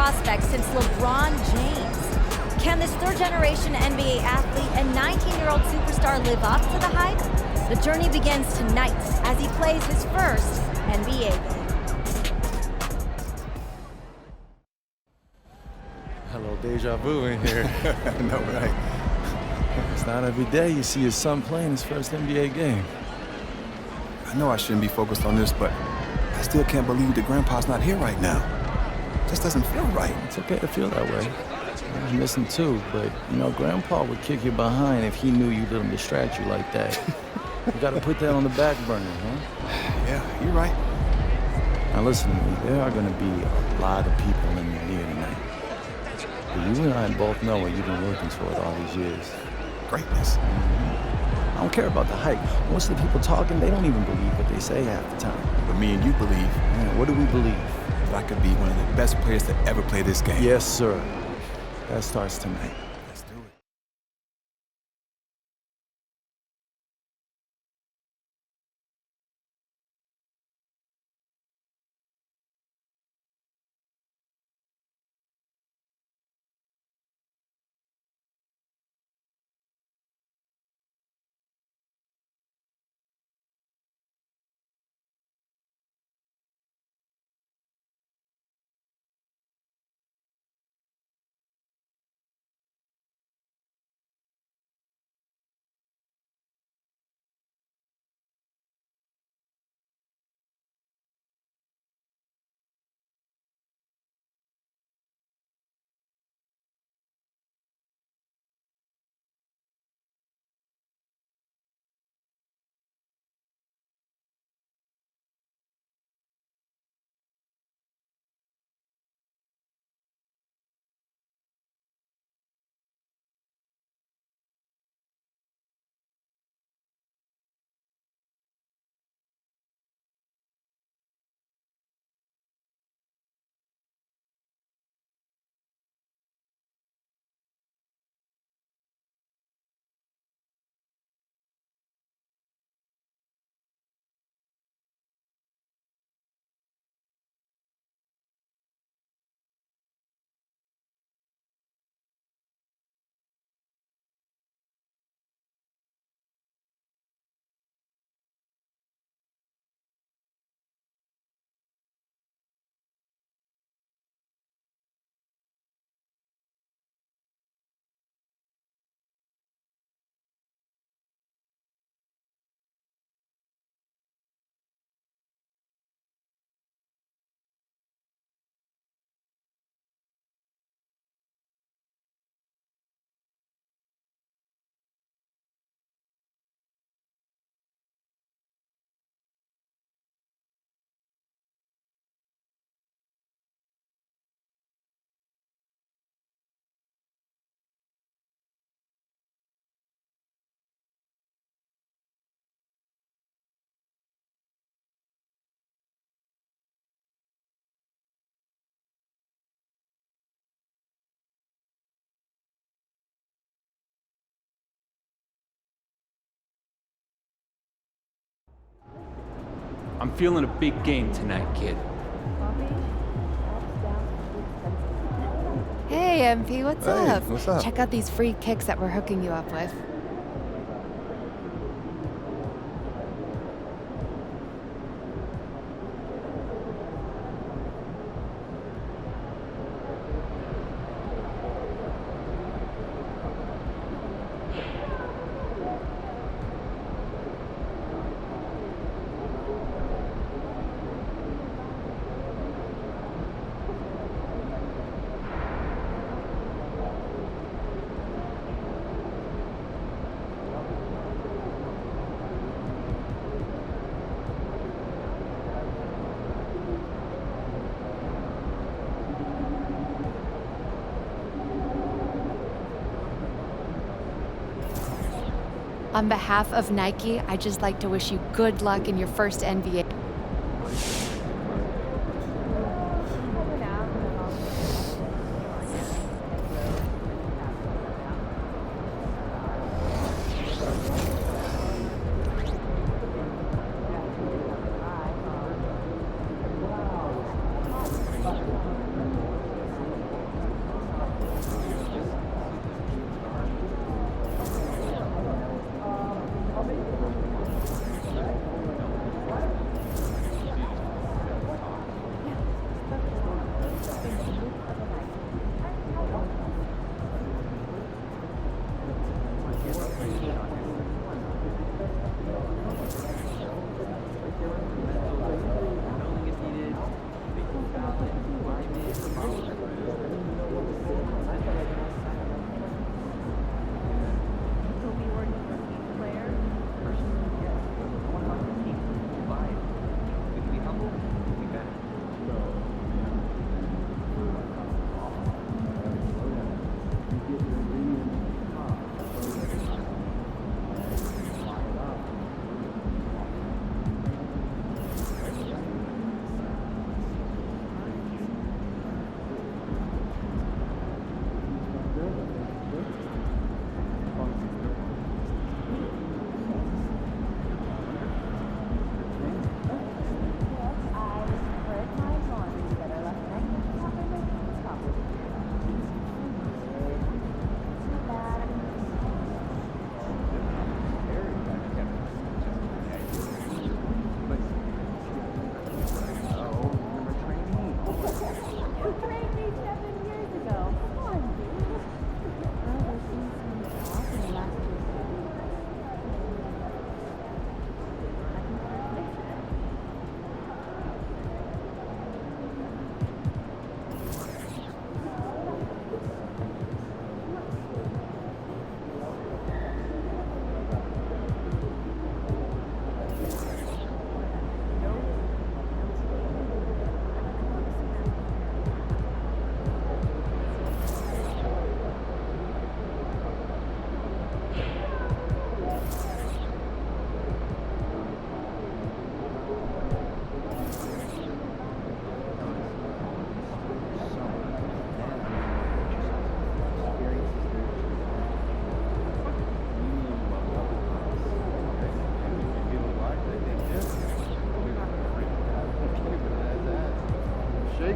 prospect since LeBron James. Can this third-generation NBA athlete and 19-year-old superstar live up to the hype? The journey begins tonight as he plays his first NBA game. Hello, deja vu in here. I know, right? It's not every day you see your son playing his first NBA game. I know I shouldn't be focused on this, but I still can't believe that Grandpa's not here right now. Just doesn't feel right. It's okay to feel that way. I miss him too, but you know, Grandpa would kick you behind if he knew you let him distract you like that. You gotta put that on the back burner, huh? Yeah, you're right. Now listen to me, there are gonna be a lot of people in here tonight. But you and I both know what you've been working toward all these years. Greatness. I don't care about the hype. Most of the people talking, they don't even believe what they say half the time. But me and you believe. Man, what do we believe? That I could be one of the best players to ever play this game. Yes, sir. That starts tonight. Let's do it. I'm feeling a big game tonight, kid. Hey, MP, what's up? What's up? Check out these free kicks that we're hooking you up with. On behalf of Nike, I'd just like to wish you good luck in your first NBA.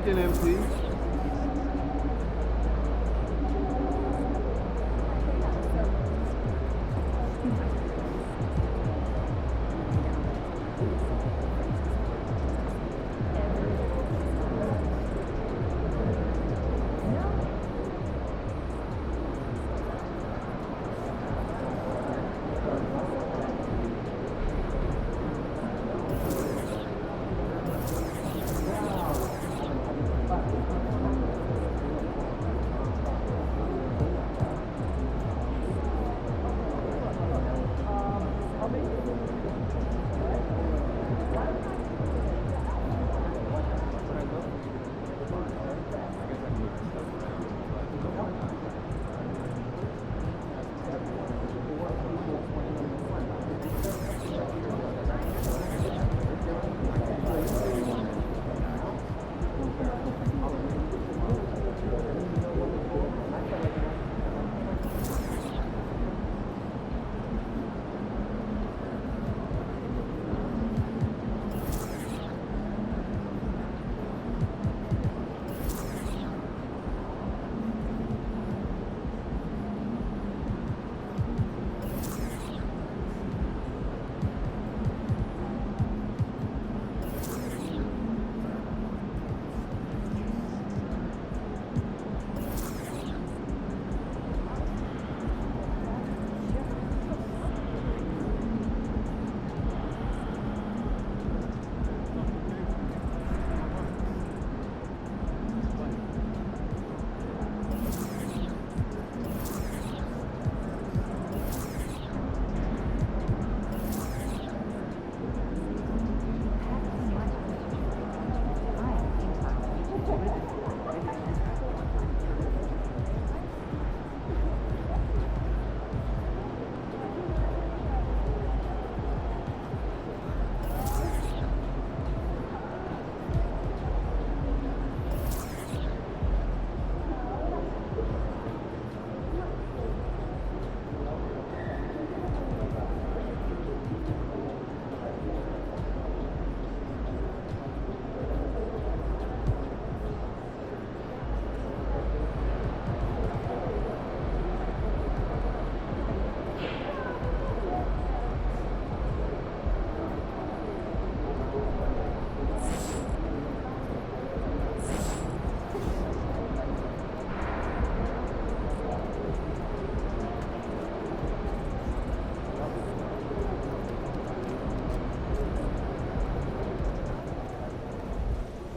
working, MP.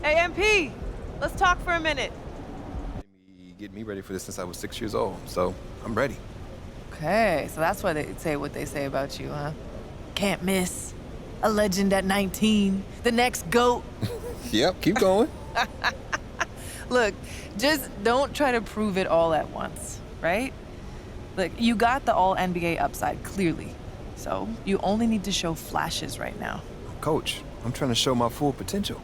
Hey, MP, let's talk for a minute. Get me ready for this since I was 6 years old, so I'm ready. Okay, so that's why they say what they say about you, huh? Can't miss. A legend at 19. The next GOAT. Yep, keep going. Look, just don't try to prove it all at once, right? Look, you got the all-NBA upside, clearly. So you only need to show flashes right now. Coach, I'm trying to show my full potential.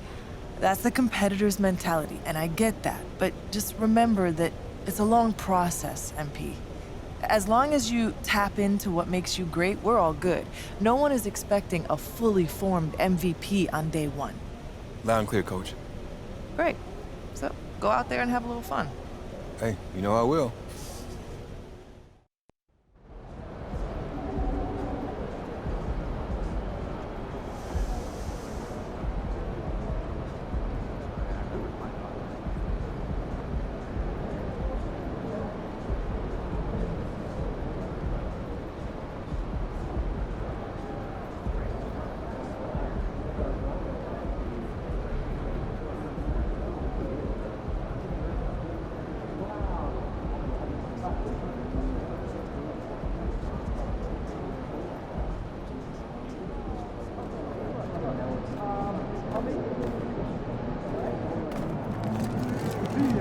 That's the competitor's mentality, and I get that. But just remember that it's a long process, MP. As long as you tap into what makes you great, we're all good. No one is expecting a fully formed MVP on day one. Loud and clear, Coach. Great. So go out there and have a little fun. Hey, you know I will.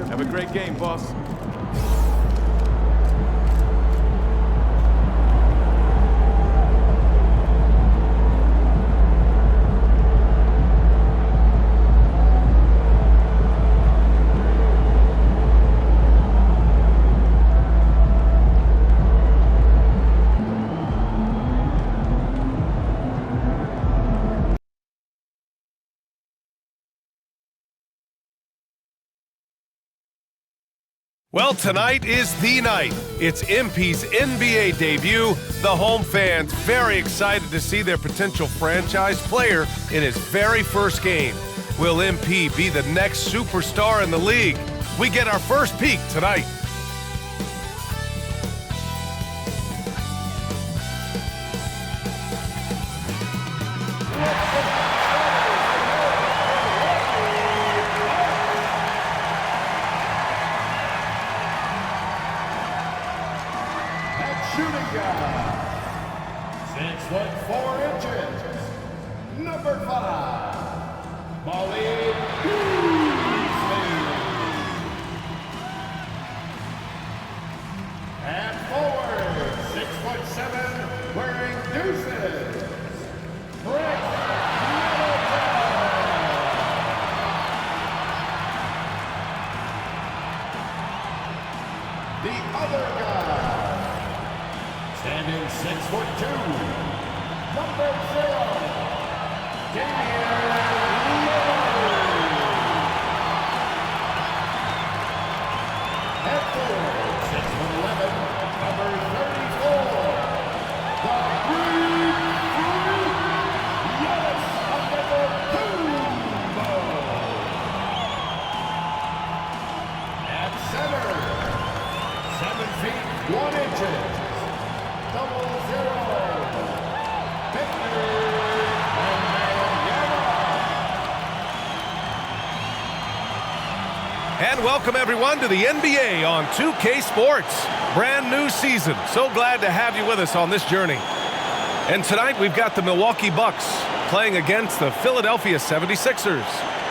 Have a great game, boss. Well, tonight is the night. It's MP's NBA debut. The home fans very excited to see their potential franchise player in his very first game. Will MP be the next superstar in the league? We get our first peek tonight. Shooting guard, 6'4", number 5, Molly Beasley. And forward, 6'7", wearing deuces, Brick Middleton. The other guy, standing 6'2", number 0, Damian Lillard. Head forward, 6'11", number 34, the Greek Freak, Giannis Antetokounmpo. At center, 7 feet 1 inches. 0-0. Victor Wembanyama. And welcome everyone to the NBA on 2K Sports. Brand new season. So glad to have you with us on this journey. And tonight we've got the Milwaukee Bucks playing against the Philadelphia 76ers.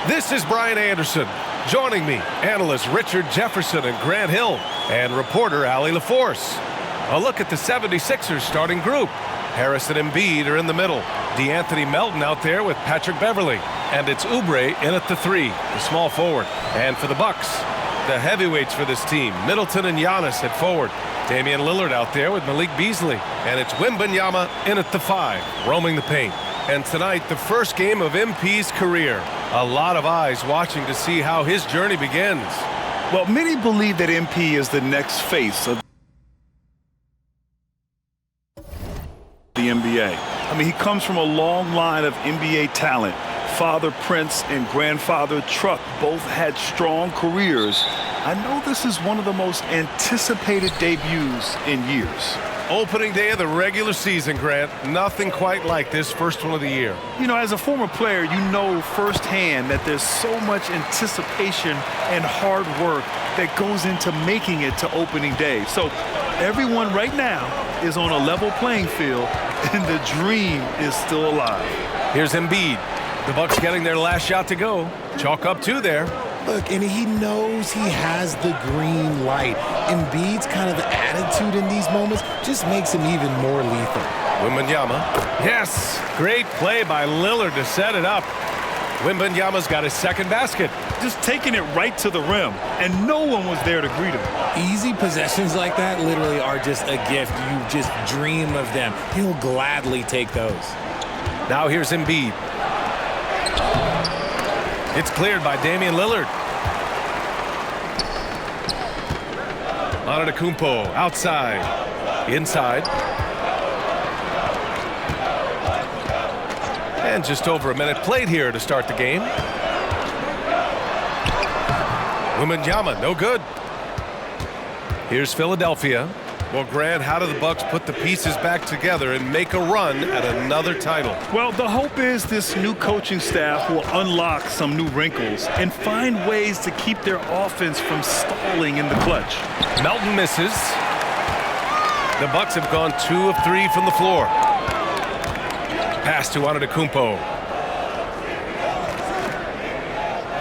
This is Brian Anderson. Joining me, analysts Richard Jefferson and Grant Hill, and reporter Allie LaForce. A look at the 76ers starting group. Harris and Embiid are in the middle. DeAnthony Melton out there with Patrick Beverley. And it's Oubre in at the 3, the small forward. And for the Bucks, the heavyweights for this team, Middleton and Giannis at forward. Damian Lillard out there with Malik Beasley. And it's Wembanyama in at the 5, roaming the paint. And tonight, the first game of MP's career. A lot of eyes watching to see how his journey begins. Well, many believe that MP is the next face of the NBA. I mean, he comes from a long line of NBA talent. Father Prince and grandfather Truck both had strong careers. I know this is one of the most anticipated debuts in years. Opening day of the regular season, Grant. Nothing quite like this first one of the year. You know, as a former player, you know firsthand that there's so much anticipation and hard work that goes into making it to opening day. So everyone right now is on a level playing field, and the dream is still alive. Here's Embiid. The Bucks getting their last shot to go. Chalk up 2 there. Look, and he knows he has the green light. Embiid's kind of attitude in these moments just makes him even more lethal. Wembanyama. Yes! Great play by Lillard to set it up. Wembanyama's got his second basket. Just taking it right to the rim, and no one was there to greet him. Easy possessions like that literally are just a gift. You just dream of them. He'll gladly take those. Now here's Embiid. It's cleared by Damian Lillard. Antetokounmpo outside. Inside. And just over a minute played here to start the game. Wembanyama, no good. Here's Philadelphia. Well, Grant, how do the Bucks put the pieces back together and make a run at another title? Well, the hope is this new coaching staff will unlock some new wrinkles and find ways to keep their offense from stalling in the clutch. Melton misses. The Bucks have gone 2 of 3 from the floor. Pass to Antetokounmpo.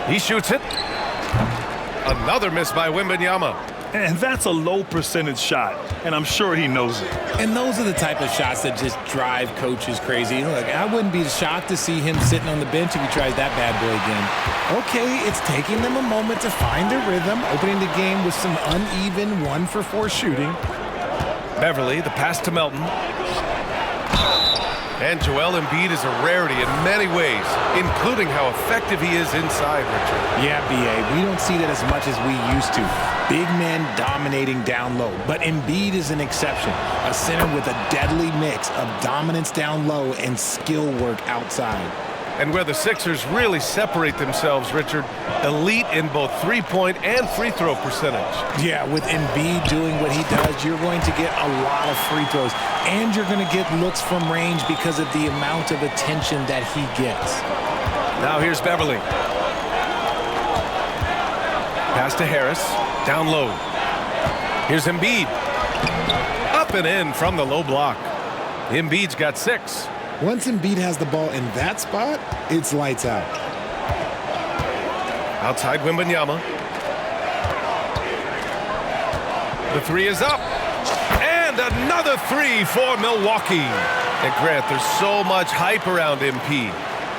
He shoots it. Another miss by Wembanyama. And that's a low percentage shot, and I'm sure he knows it. And those are the type of shots that just drive coaches crazy. Look, I wouldn't be shocked to see him sitting on the bench if he tries that bad boy again. Okay, it's taking them a moment to find their rhythm, opening the game with some uneven 1-for-4 shooting. Beverley, the pass to Melton. And Joel Embiid is a rarity in many ways, including how effective he is inside, Richard. Yeah, B.A., we don't see that as much as we used to. Big men dominating down low, but Embiid is an exception. A center with a deadly mix of dominance down low and skill work outside. And where the Sixers really separate themselves, Richard, elite in both three-point and free throw percentage. Yeah, with Embiid doing what he does, you're going to get a lot of free throws, and you're going to get looks from range because of the amount of attention that he gets. Now here's Beverly. Pass to Harris, down low. Here's Embiid. Up and in from the low block. Embiid's got 6. Once Embiid has the ball in that spot, it's lights out. Outside Wembanyama. The 3 is up. And another 3 for Milwaukee. And Grant, there's so much hype around MP.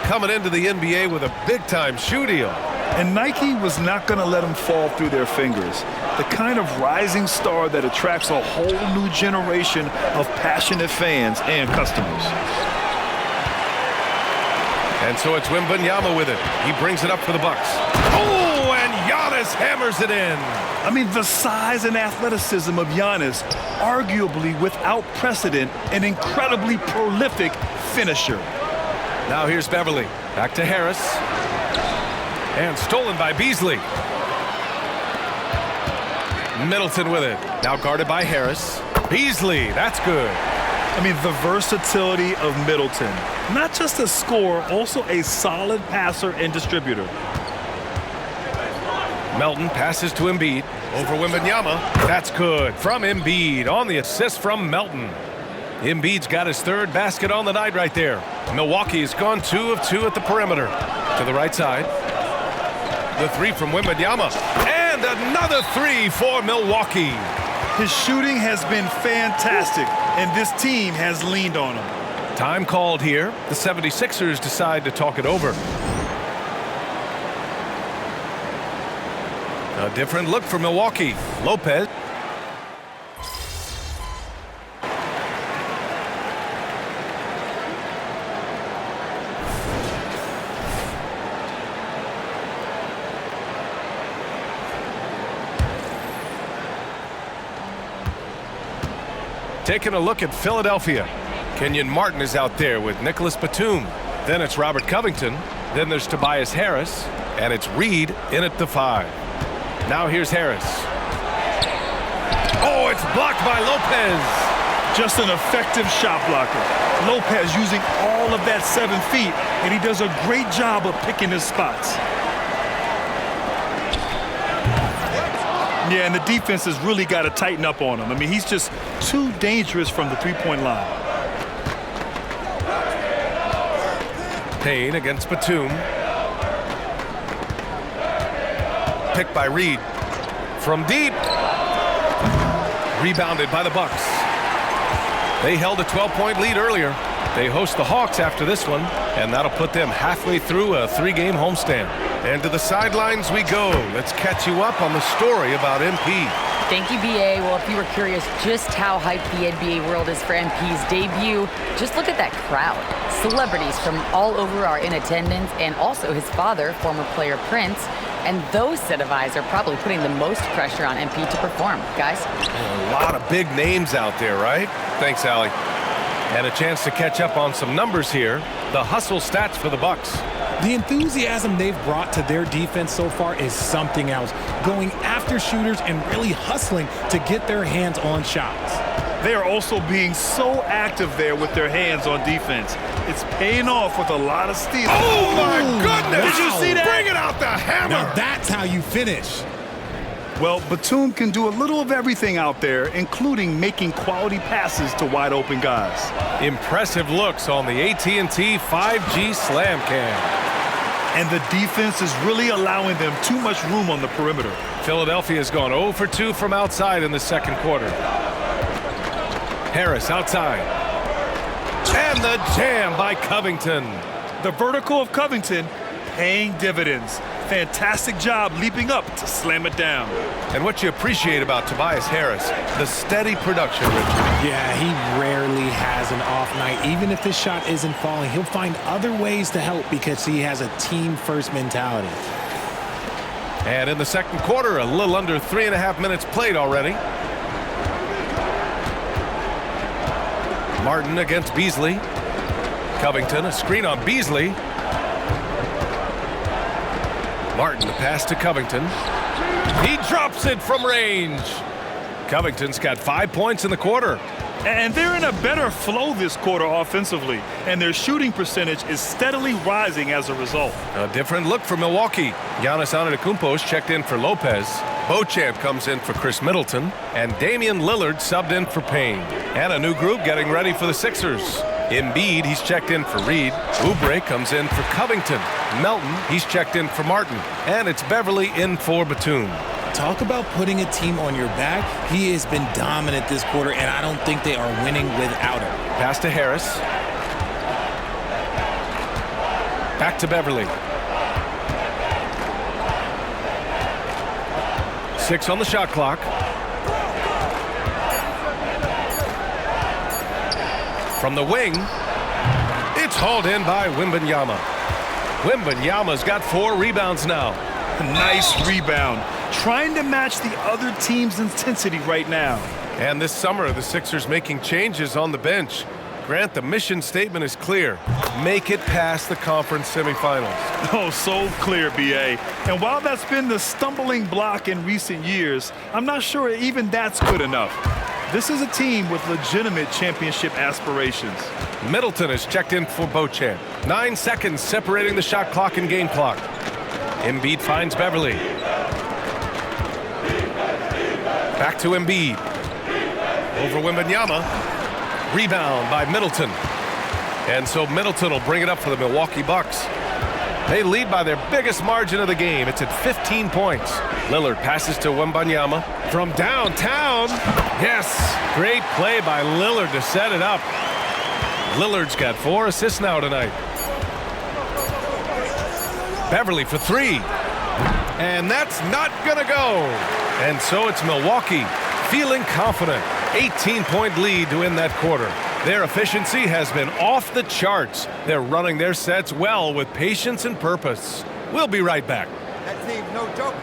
Coming into the NBA with a big-time shoe deal. And Nike was not going to let him fall through their fingers. The kind of rising star that attracts a whole new generation of passionate fans and customers. And so it's Wembanyama with it. He brings it up for the Bucks. Oh, and Giannis hammers it in. I mean, the size and athleticism of Giannis, arguably without precedent, an incredibly prolific finisher. Now here's Beverly. Back to Harris. And stolen by Beasley. Middleton with it. Now guarded by Harris. Beasley, that's good. I mean, the versatility of Middleton. Not just a scorer, also a solid passer and distributor. Melton passes to Embiid. Over Wembanyama. That's good from Embiid on the assist from Melton. Embiid's got his 3rd basket on the night right there. Milwaukee has gone 2 of 2 at the perimeter. To the right side. The 3 from Wembanyama. And another 3 for Milwaukee. His shooting has been fantastic, and this team has leaned on him. Time called here. The 76ers decide to talk it over. A different look for Milwaukee. Lopez. Taking a look at Philadelphia. Kenyon Martin is out there with Nicholas Batum. Then it's Robert Covington. Then there's Tobias Harris. And it's Reed in at the 5. Now here's Harris. Oh, it's blocked by Lopez. Just an effective shot blocker. Lopez using all of that 7 feet, and he does a great job of picking his spots. Yeah, and the defense has really got to tighten up on him. I mean, he's just too dangerous from the three-point line. Payne against Batum. Picked by Reed. From deep. Rebounded by the Bucks. They held a 12-point lead earlier. They host the Hawks after this one, and that'll put them halfway through a 3-game homestand. And to the sidelines we go. Let's catch you up on the story about MP. Thank you, B.A. Well, if you were curious just how hyped the NBA world is for MP's debut, just look at that crowd. Celebrities from all over are in attendance, and also his father, former player Prince. And those set of eyes are probably putting the most pressure on MP to perform. Guys? A lot of big names out there, right? Thanks, Allie. And a chance to catch up on some numbers here. The hustle stats for the Bucks. The enthusiasm they've brought to their defense so far is something else. Going after shooters and really hustling to get their hands on shots. They are also being so active there with their hands on defense. It's paying off with a lot of steals. Oh, my goodness! Did you see that? Bring it out the hammer! Now that's how you finish. Well, Batum can do a little of everything out there, including making quality passes to wide open guys. Impressive looks on the AT&T 5G Slam Cam. And the defense is really allowing them too much room on the perimeter. Philadelphia's gone 0 for 2 from outside in the second quarter. Harris outside. And the jam by Covington. The vertical of Covington paying dividends. Fantastic job leaping up to slam it down. And what you appreciate about Tobias Harris, the steady production, Richard. Yeah, he rarely has an off night. Even if his shot isn't falling, he'll find other ways to help because he has a team-first mentality. And in the second quarter, a little under 3.5 minutes played already. Martin against Beasley. Covington, a screen on Beasley. Martin, the pass to Covington. He drops it from range. Covington's got 5 points in the quarter. And they're in a better flow this quarter offensively, and their shooting percentage is steadily rising as a result. A different look for Milwaukee. Giannis Antetokounmpo's checked in for Lopez. Beauchamp comes in for Chris Middleton. And Damian Lillard subbed in for Payne. And a new group getting ready for the Sixers. Embiid, he's checked in for Reed. Oubre comes in for Covington. Melton, he's checked in for Martin. And it's Beverly in for Batum. Talk about putting a team on your back. He has been dominant this quarter, and I don't think they are winning without him. Pass to Harris. Back to Beverly. 6 on the shot clock. From the wing, it's hauled in by Wembanyama. Wembanyama's got 4 rebounds now. Nice rebound. Trying to match the other team's intensity right now. And this summer, the Sixers making changes on the bench. Grant, the mission statement is clear. Make it past the conference semifinals. Oh, so clear, B.A. And while that's been the stumbling block in recent years, I'm not sure even that's good enough. This is a team with legitimate championship aspirations. Middleton is checked in for Beauchamp. 9 seconds separating the shot clock and game clock. Embiid finds Beverly. Back to Embiid. Over Wembanyama. Rebound by Middleton. And so Middleton will bring it up for the Milwaukee Bucks. They lead by their biggest margin of the game. It's at 15 points. Lillard passes to Wembanyama from downtown. Yes, great play by Lillard to set it up. Lillard's got 4 assists now tonight. Beverly for 3. And that's not gonna go. And so it's Milwaukee feeling confident. 18-point lead to win that quarter. Their efficiency has been off the charts. They're running their sets well with patience and purpose. We'll be right back. That team's no joke.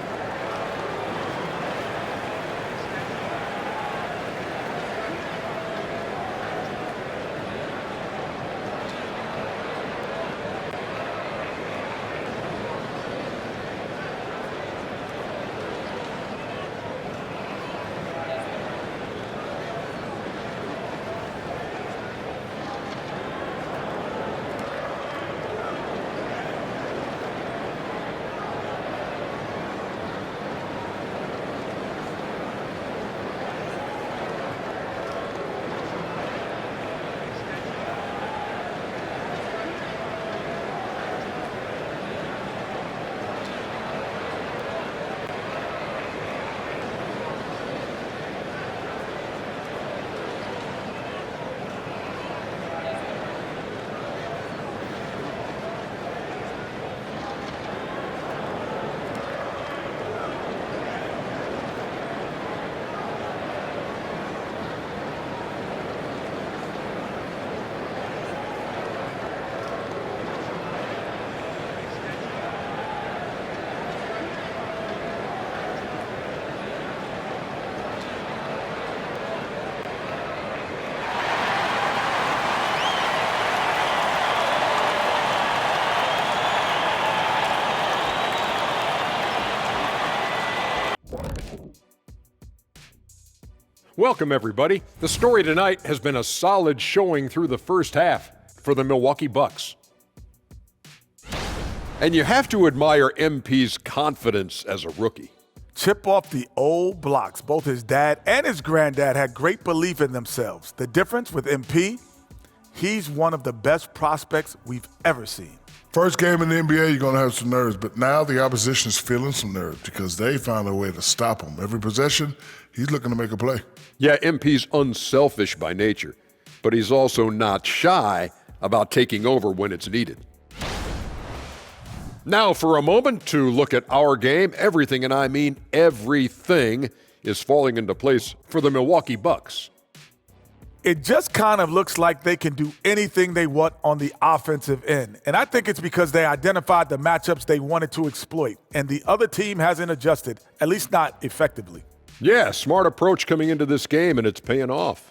Welcome, everybody. The story tonight has been a solid showing through the first half for the Milwaukee Bucks. And you have to admire MP's confidence as a rookie. Chip off the old blocks. Both his dad and his granddad had great belief in themselves. The difference with MP, he's one of the best prospects we've ever seen. First game in the NBA, you're going to have some nerves, but now the opposition is feeling some nerves because they found a way to stop him. Every possession, he's looking to make a play. Yeah, MP's unselfish by nature, but he's also not shy about taking over when it's needed. Now for a moment to look at our game. Everything, and I mean everything, is falling into place for the Milwaukee Bucks. It just kind of looks like they can do anything they want on the offensive end. And I think it's because they identified the matchups they wanted to exploit, and the other team hasn't adjusted, at least not effectively. Yeah, smart approach coming into this game, and it's paying off.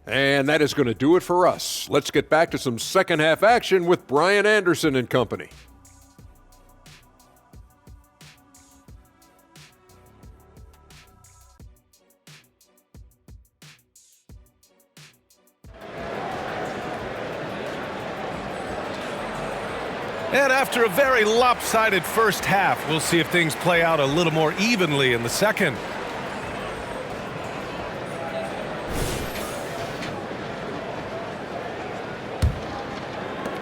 And that is going to do it for us. Let's get back to some second half action with Brian Anderson and company. And after a very lopsided first half, we'll see if things play out a little more evenly in the second.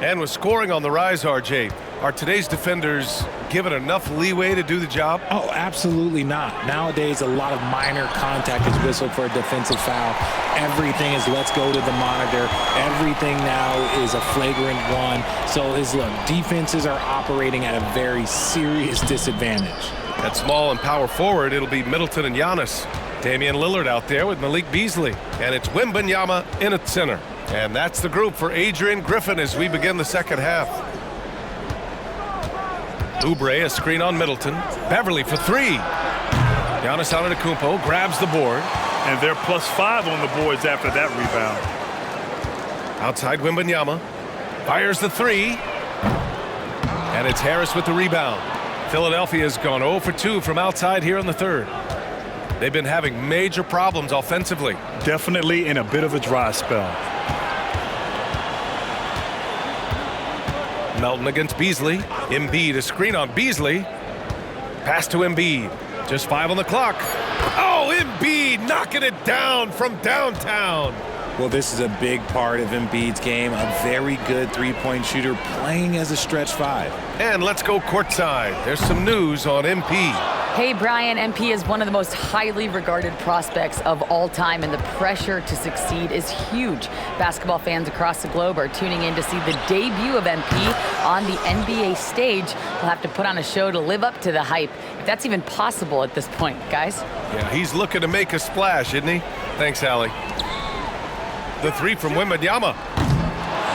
And with scoring on the rise, RJ, are today's defenders given enough leeway to do the job? Oh, absolutely not. Nowadays, a lot of minor contact is whistled for a defensive foul. Everything is let's go to the monitor. Everything now is a flagrant one. So look, defenses are operating at a very serious disadvantage. At small and power forward, it'll be Middleton and Giannis. Damian Lillard out there with Malik Beasley. And it's Wembanyama in at center. And that's the group for Adrian Griffin as we begin the second half. Oubre, a screen on Middleton. Beverly for three. Giannis Antetokounmpo grabs the board. And they're +5 on the boards after that rebound. Outside Wembanyama. Fires the three. And it's Harris with the rebound. Philadelphia's gone 0 for 2 from outside here in the third. They've been having major problems offensively. Definitely in a bit of a dry spell. Melton against Beasley. Embiid, a screen on Beasley. Pass to Embiid. Just 5 on the clock. Oh, Embiid knocking it down from downtown. Well, this is a big part of Embiid's game. A very good three-point shooter playing as a stretch 5. And let's go courtside. There's some news on MP. Hey, Brian, MP is one of the most highly regarded prospects of all time, and the pressure to succeed is huge. Basketball fans across the globe are tuning in to see the debut of MP on the NBA stage. We'll have to put on a show to live up to the hype, if that's even possible at this point, guys. Yeah, he's looking to make a splash, isn't he? Thanks, Allie. The three from Wembanyama.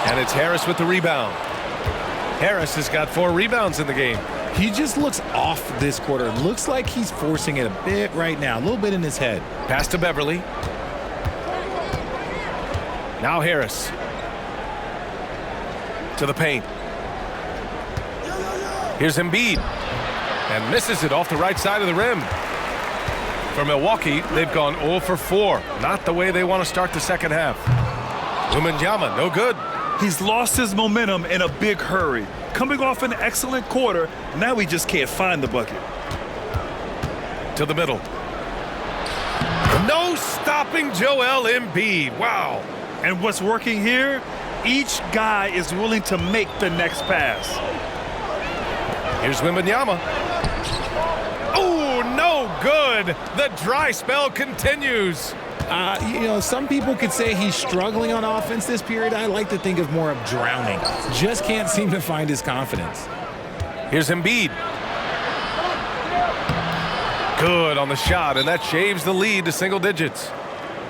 And it's Harris with the rebound. Harris has got 4 rebounds in the game. He just looks off this quarter. Looks like he's forcing it a bit right now, a little bit in his head. Pass to Beverly. Now Harris. To the paint. Here's Embiid. And misses it off the right side of the rim. For Milwaukee, they've gone 0 for 4. Not the way they want to start the second half. Wembanyama, no good. He's lost his momentum in a big hurry. Coming off an excellent quarter, now he just can't find the bucket. To the middle. No stopping Joel Embiid. Wow. And what's working here? Each guy is willing to make the next pass. Here's Wembanyama. Oh, no good. The dry spell continues. Some people could say he's struggling on offense this period. I like to think of more of drowning. Just can't seem to find his confidence. Here's Embiid. Good on the shot, and that shaves the lead to single digits.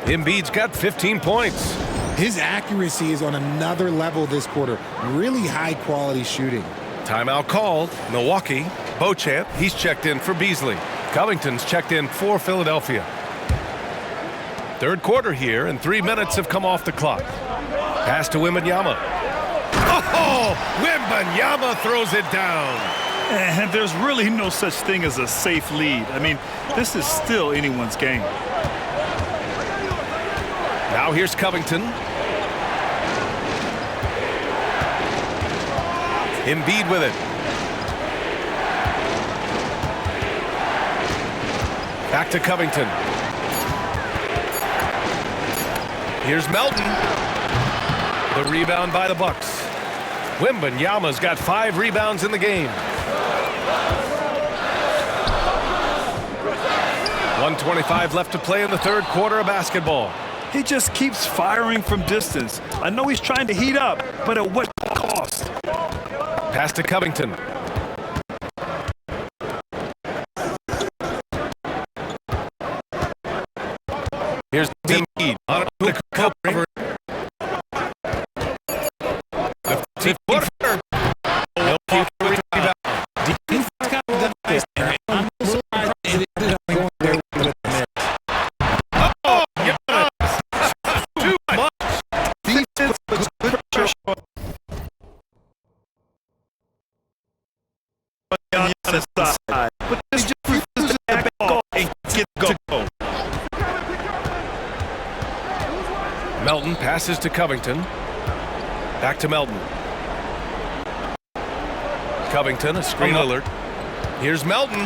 Embiid's got 15 points. His accuracy is on another level this quarter. Really high-quality shooting. Timeout called. Milwaukee. Beauchamp, he's checked in for Beasley. Covington's checked in for Philadelphia. Third quarter here, and 3 minutes have come off the clock. Pass to Wembanyama. Oh, Wembanyama throws it down. And there's really no such thing as a safe lead. I mean, this is still anyone's game. Now here's Covington. Embiid with it. Back to Covington. Here's Melton. The rebound by the Bucks. Wembanyama's got 5 rebounds in the game. 1:25 left to play in the third quarter of basketball. He just keeps firing from distance. I know he's trying to heat up, but at what cost? Pass to Covington. Here's Embiid on a cover. Melton passes to Covington. Back to Melton. Covington, a screen alert. Here's Melton.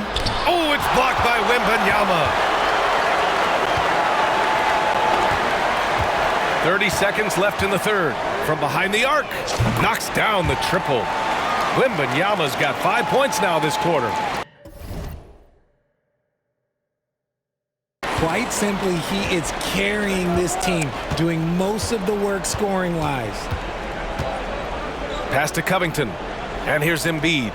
Oh, it's blocked by Wembanyama. 30 seconds left in the third. From behind the arc. Knocks down the triple. Wembanyama's got 5 points now this quarter. Quite simply, he is carrying this team, doing most of the work scoring-wise. Pass to Covington. And here's Embiid.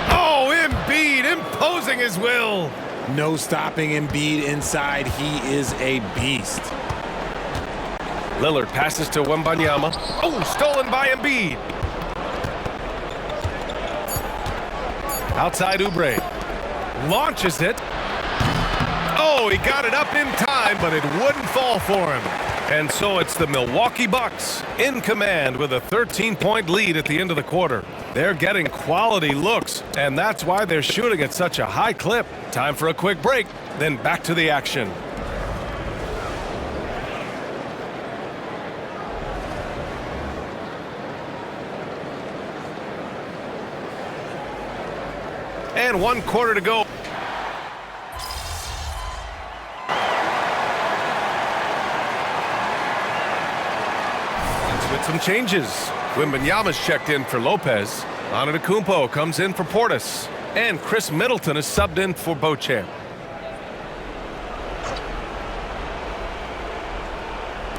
Oh, Embiid imposing his will. No stopping Embiid inside. He is a beast. Lillard passes to Wembanyama. Oh, stolen by Embiid. Outside Oubre. Launches it. Oh, he got it up in time, but it wouldn't fall for him. And so it's the Milwaukee Bucks in command with a 13-point lead at the end of the quarter. They're getting quality looks, and that's why they're shooting at such a high clip. Time for a quick break, then back to the action. And 1 quarter to go. With some changes. Wembanyama's checked in for Lopez. Antetokounmpo comes in for Portis. And Chris Middleton is subbed in for Beauchamp.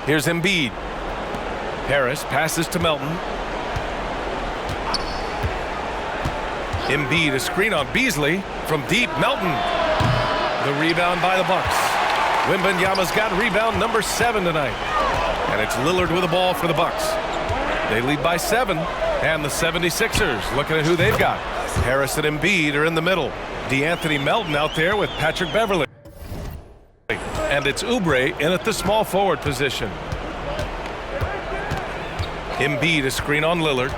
Here's Embiid. Harris passes to Melton. Embiid, a screen on Beasley. From deep, Melton. The rebound by the Bucks. Wembanyama's got rebound number 7 tonight. And it's Lillard with the ball for the Bucks. They lead by 7. And the 76ers looking at who they've got. Harris and Embiid are in the middle. DeAnthony Melton out there with Patrick Beverley. And it's Oubre in at the small forward position. Embiid, a screen on Lillard.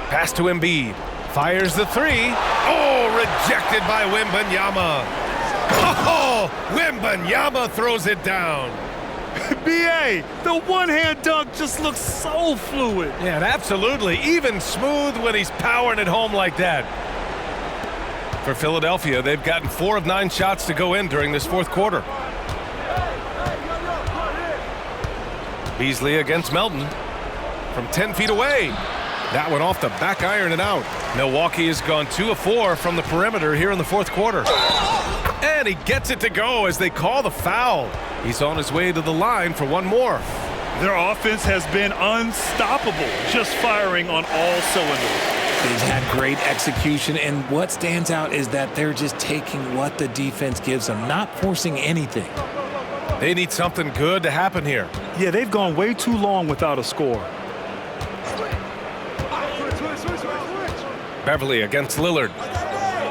Pass to Embiid. Fires the 3. Oh, rejected by Wembanyama. Oh, Wembanyama throws it down. B.A., the one-hand dunk just looks so fluid. Yeah, absolutely. Even smooth when he's powering it home like that. For Philadelphia, they've gotten 4 of 9 shots to go in during this fourth quarter. Beasley against Melton from 10 feet away. That one off the back iron and out. Milwaukee has gone 2 of 4 from the perimeter here in the fourth quarter. And he gets it to go as they call the foul. He's on his way to the line for one more. Their offense has been unstoppable, just firing on all cylinders. They've had great execution, and what stands out is that they're just taking what the defense gives them, not forcing anything. They need something good to happen here. Yeah, they've gone way too long without a score. Beverley against Lillard.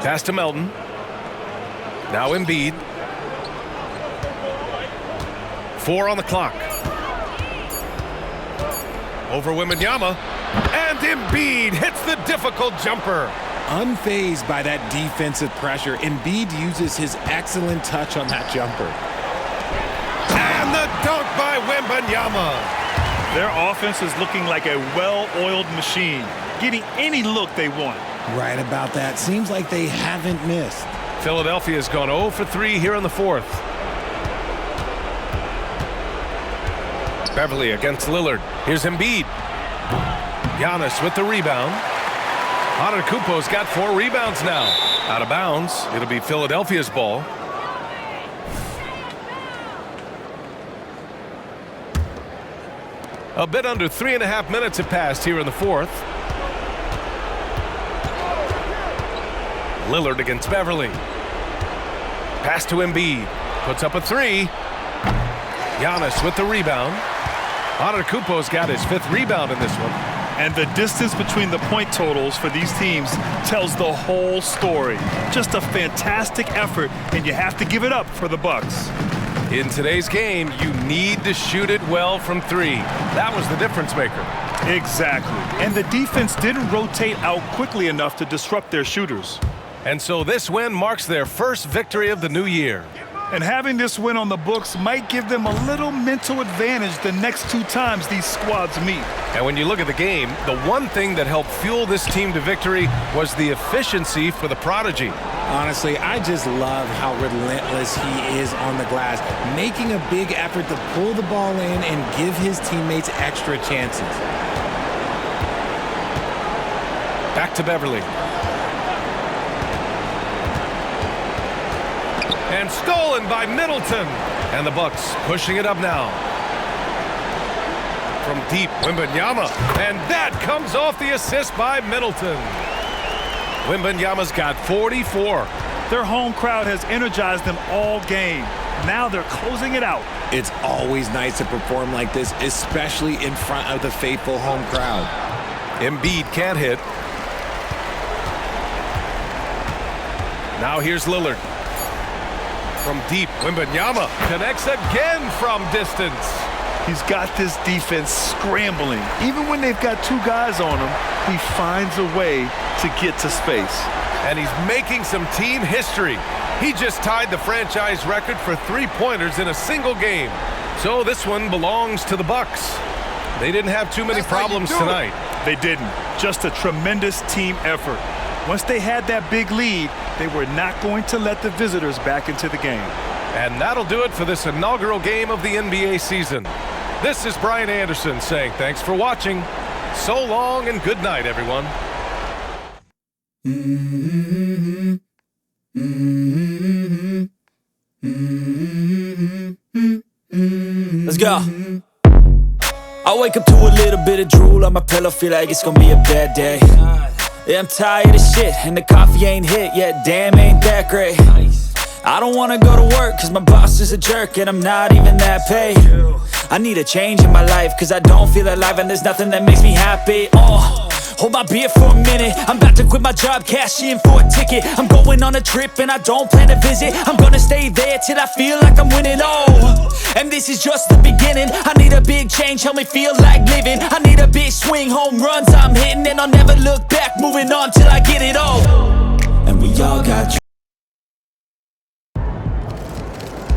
Pass to Melton. Now Embiid. 4 on the clock. Over Wembanyama. And Embiid hits the difficult jumper. Unfazed by that defensive pressure, Embiid uses his excellent touch on that jumper. And the dunk by Wembanyama. Their offense is looking like a well-oiled machine, getting any look they want. Right about that. Seems like they haven't missed. Philadelphia's gone 0 for 3 here in the fourth. Beverley against Lillard. Here's Embiid. Giannis with the rebound. Antetokounmpo's got 4 rebounds now. Out of bounds. It'll be Philadelphia's ball. A bit under 3.5 minutes have passed here in the fourth. Lillard against Beverly. Pass to Embiid. Puts up a three. Giannis with the rebound. Antetokounmpo's got his 5th rebound in this one. And the distance between the point totals for these teams tells the whole story. Just a fantastic effort, and you have to give it up for the Bucks. In today's game, you need to shoot it well from 3. That was the difference maker. Exactly. And the defense didn't rotate out quickly enough to disrupt their shooters. And so this win marks their first victory of the new year. And having this win on the books might give them a little mental advantage the next 2 times these squads meet. And when you look at the game, the one thing that helped fuel this team to victory was the efficiency for the Prodigy. Honestly, I just love how relentless he is on the glass, making a big effort to pull the ball in and give his teammates extra chances. Back to Beverly. And stolen by Middleton. And the Bucks pushing it up now. From deep, Wembanyama. And that comes off the assist by Middleton. Wembanyama's got 44. Their home crowd has energized them all game. Now they're closing it out. It's always nice to perform like this, especially in front of the faithful home crowd. Embiid can't hit. Now here's Lillard. From deep, Wembanyama connects again from distance. He's got this defense scrambling. Even when they've got 2 guys on him, he finds a way to get to space. And he's making some team history. He just tied the franchise record for 3-pointers in a single game. So this one belongs to the Bucks. They didn't have too many problems tonight. They didn't. Just a tremendous team effort. Once they had that big lead, they were not going to let the visitors back into the game. And that'll do it for this inaugural game of the NBA season. This is Brian Anderson saying thanks for watching. So long and good night, everyone. Let's go. I wake up to a little bit of drool on my pillow, feel like it's gonna be a bad day. Yeah, I'm tired of shit, and the coffee ain't hit yet, damn, ain't that great. I don't wanna go to work, cause my boss is a jerk, and I'm not even that paid. I need a change in my life, cause I don't feel alive, and there's nothing that makes me happy. Hold my beer for a minute, I'm about to quit my job, cash in for a ticket. I'm going on a trip and I don't plan to visit. I'm gonna stay there till I feel like I'm winning, and this is just the beginning. I need a big change, help me feel like living. I need a big swing, home runs I'm hitting, and I'll never look back, moving on till I get it all. And we all got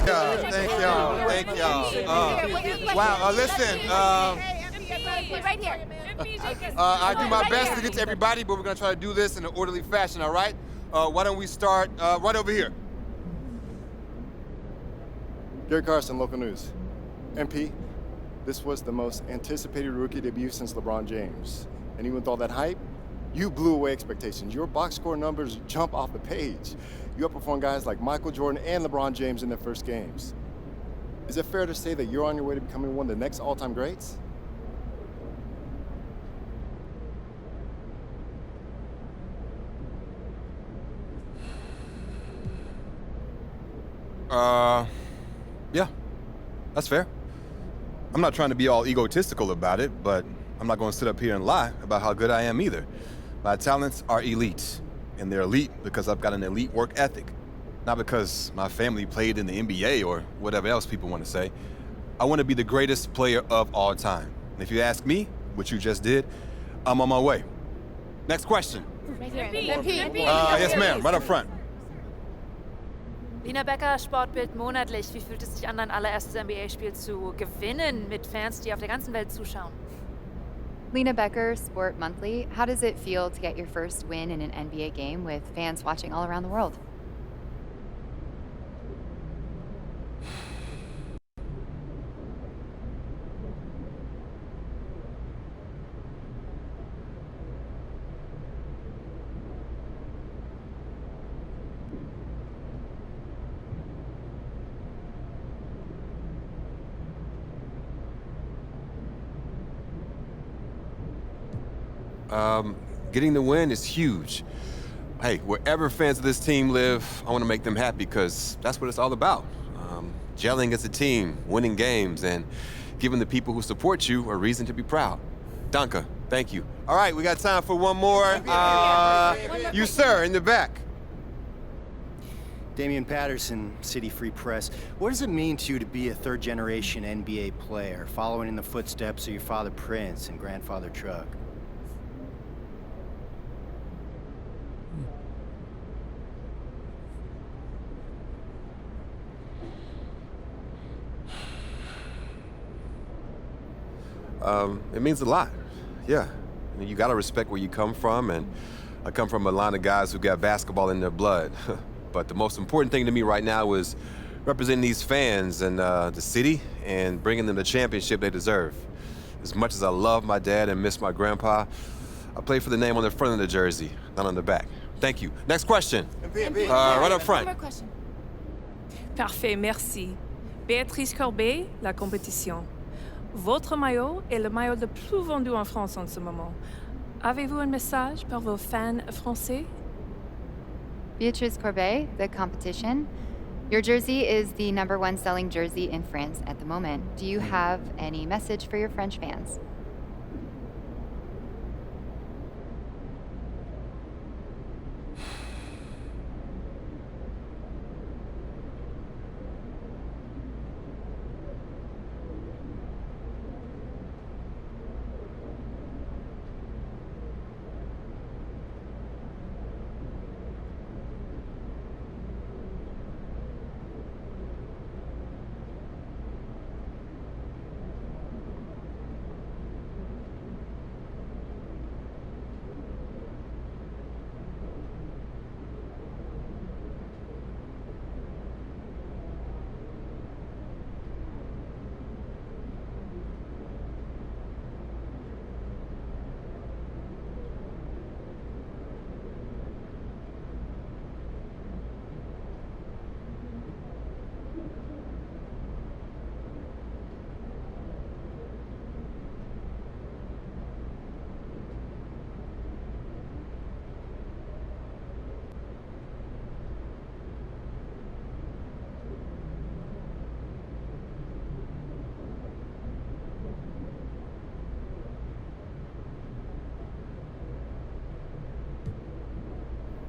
Thank y'all. Wow, listen, right here. I do my best to get to everybody, but we're gonna try to do this in an orderly fashion, all right? Why don't we start right over here? Gary Carson, local news. MP, this was the most anticipated rookie debut since LeBron James. And even with all that hype, you blew away expectations. Your box score numbers jump off the page. You outperformed guys like Michael Jordan and LeBron James in their first games. Is it fair to say that you're on your way to becoming one of the next all-time greats? Yeah, that's fair. I'm not trying to be all egotistical about it, but I'm not going to sit up here and lie about how good I am either. My talents are elite, and they're elite because I've got an elite work ethic. Not because my family played in the NBA or whatever else people want to say. I want to be the greatest player of all time. And if you ask me, which you just did, I'm on my way. Next question. Yes, ma'am, right up front. Lina Becker, Sportbild monatlich. Wie fühlt es sich an, dein allererstes NBA-Spiel zu gewinnen mit Fans, die auf der ganzen Welt zuschauen? Lina Becker, Sport Monthly. How does it feel to get your first win in an NBA game with fans watching all around the world? Getting the win is huge. Hey, wherever fans of this team live, I want to make them happy because that's what it's all about. Gelling as a team, winning games, and giving the people who support you a reason to be proud. Danke, thank you. All right, we got time for one more. You, sir, in the back. Damian Patterson, City Free Press. What does it mean to you to be a third-generation NBA player, following in the footsteps of your father Prince and grandfather Chuck? It means a lot, yeah. I mean, you gotta respect where you come from, and I come from a line of guys who got basketball in their blood. But the most important thing to me right now is representing these fans and the city and bringing them the championship they deserve. As much as I love my dad and miss my grandpa, I play for the name on the front of the jersey, not on the back. Thank you. Next question. Right up front. One more question. Parfait, merci. Béatrice Corbet, La Compétition. Votre maillot est le maillot le plus vendu en France en ce moment. Avez-vous un message pour vos fans français? Beatrice Corbet, The Competition. Your jersey is the #1 selling jersey in France at the moment. Do you have any message for your French fans?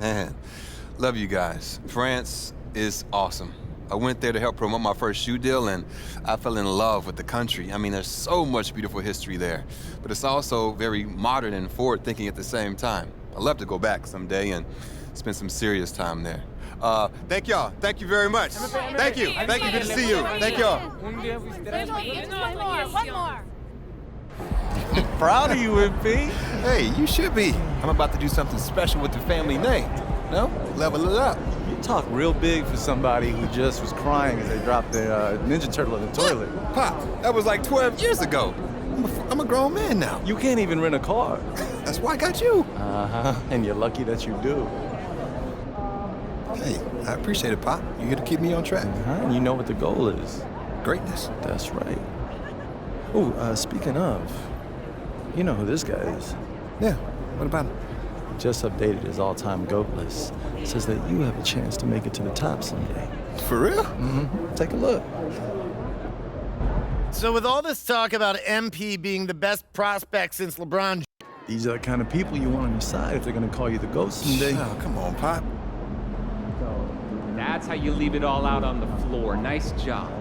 Man, love you guys. France is awesome. I went there to help promote my first shoe deal, and I fell in love with the country. I mean, there's so much beautiful history there, but it's also very modern and forward-thinking at the same time. I'd love to go back someday and spend some serious time there. Thank y'all. Thank you very much. Thank you. Thank you. Good to see you. Thank y'all. One more. Proud of you, MP. Hey, you should be. I'm about to do something special with the family name. No? Level it up. You talk real big for somebody who just was crying as they dropped their Ninja Turtle in the toilet. Pop, that was like 12 years ago. I'm a grown man now. You can't even rent a car. That's why I got you. Uh-huh, and you're lucky that you do. Hey, I appreciate it, Pop. You're here to keep me on track. And you know what the goal is. Greatness. That's right. Oh, speaking of, you know who this guy is. Yeah, what about him? Just updated his all-time GOAT list. Says that you have a chance to make it to the top someday. For real? Mm-hmm. Take a look. So with all this talk about MP being the best prospect since LeBron... These are the kind of people you want on your side if they're going to call you the GOAT someday. Oh, come on, Pop. That's how you leave it all out on the floor. Nice job.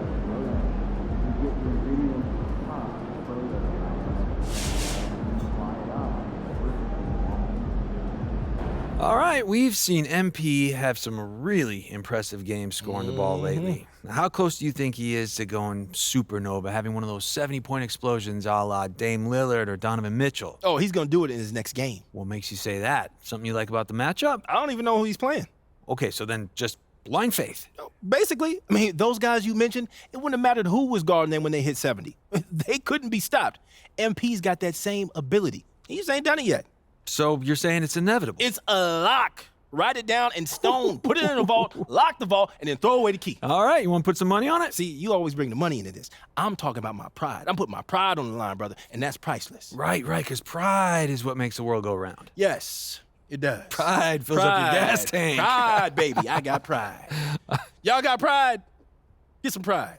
All right, we've seen MP have some really impressive games scoring the ball lately. Now, how close do you think he is to going supernova, having one of those 70-point explosions a la Dame Lillard or Donovan Mitchell? Oh, he's going to do it in his next game. What makes you say that? Something you like about the matchup? I don't even know who he's playing. Okay, so then just blind faith. Basically, I mean, those guys you mentioned, it wouldn't have mattered who was guarding them when they hit 70. They couldn't be stopped. MP's got that same ability. He just ain't done it yet. So you're saying it's inevitable? It's a lock. write it down in stone, put it in a vault, lock the vault, and then throw away the key. All right, you want to put some money on it? See, you always bring the money into this. I'm talking about my pride. I'm putting my pride on the line, brother, and that's priceless. Right, because pride is what makes the world go round. Yes, it does. Pride fills up your gas tank. Pride, baby. I got pride. Y'all got pride? Get some pride.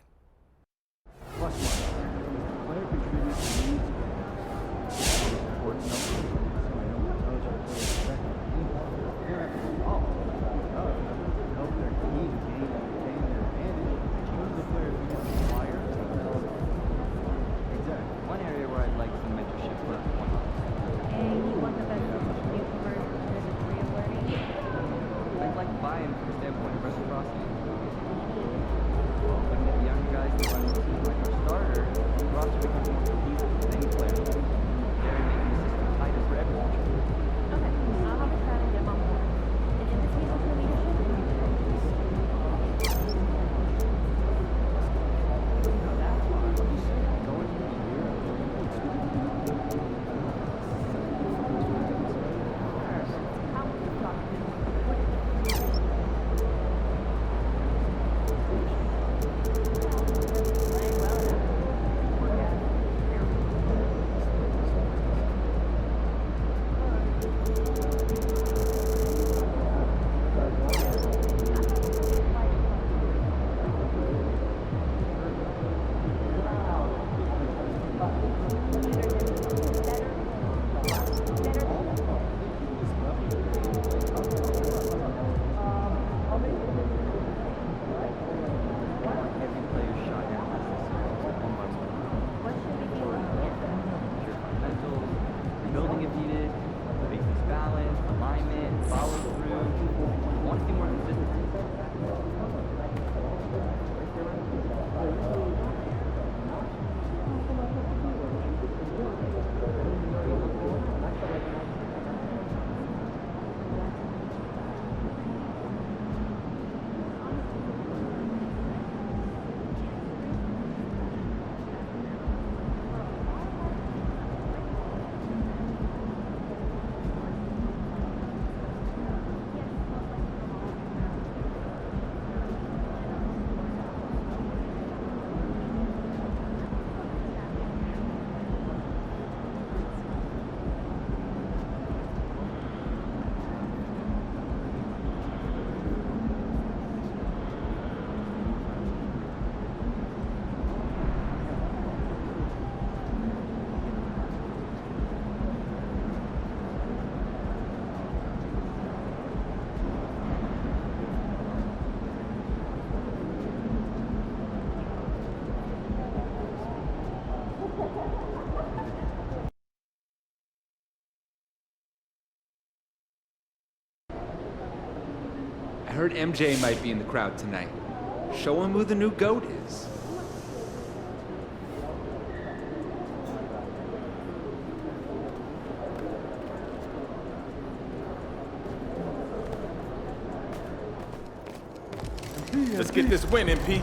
I heard MJ might be in the crowd tonight. Show him who the new GOAT is. Let's get this win, MP.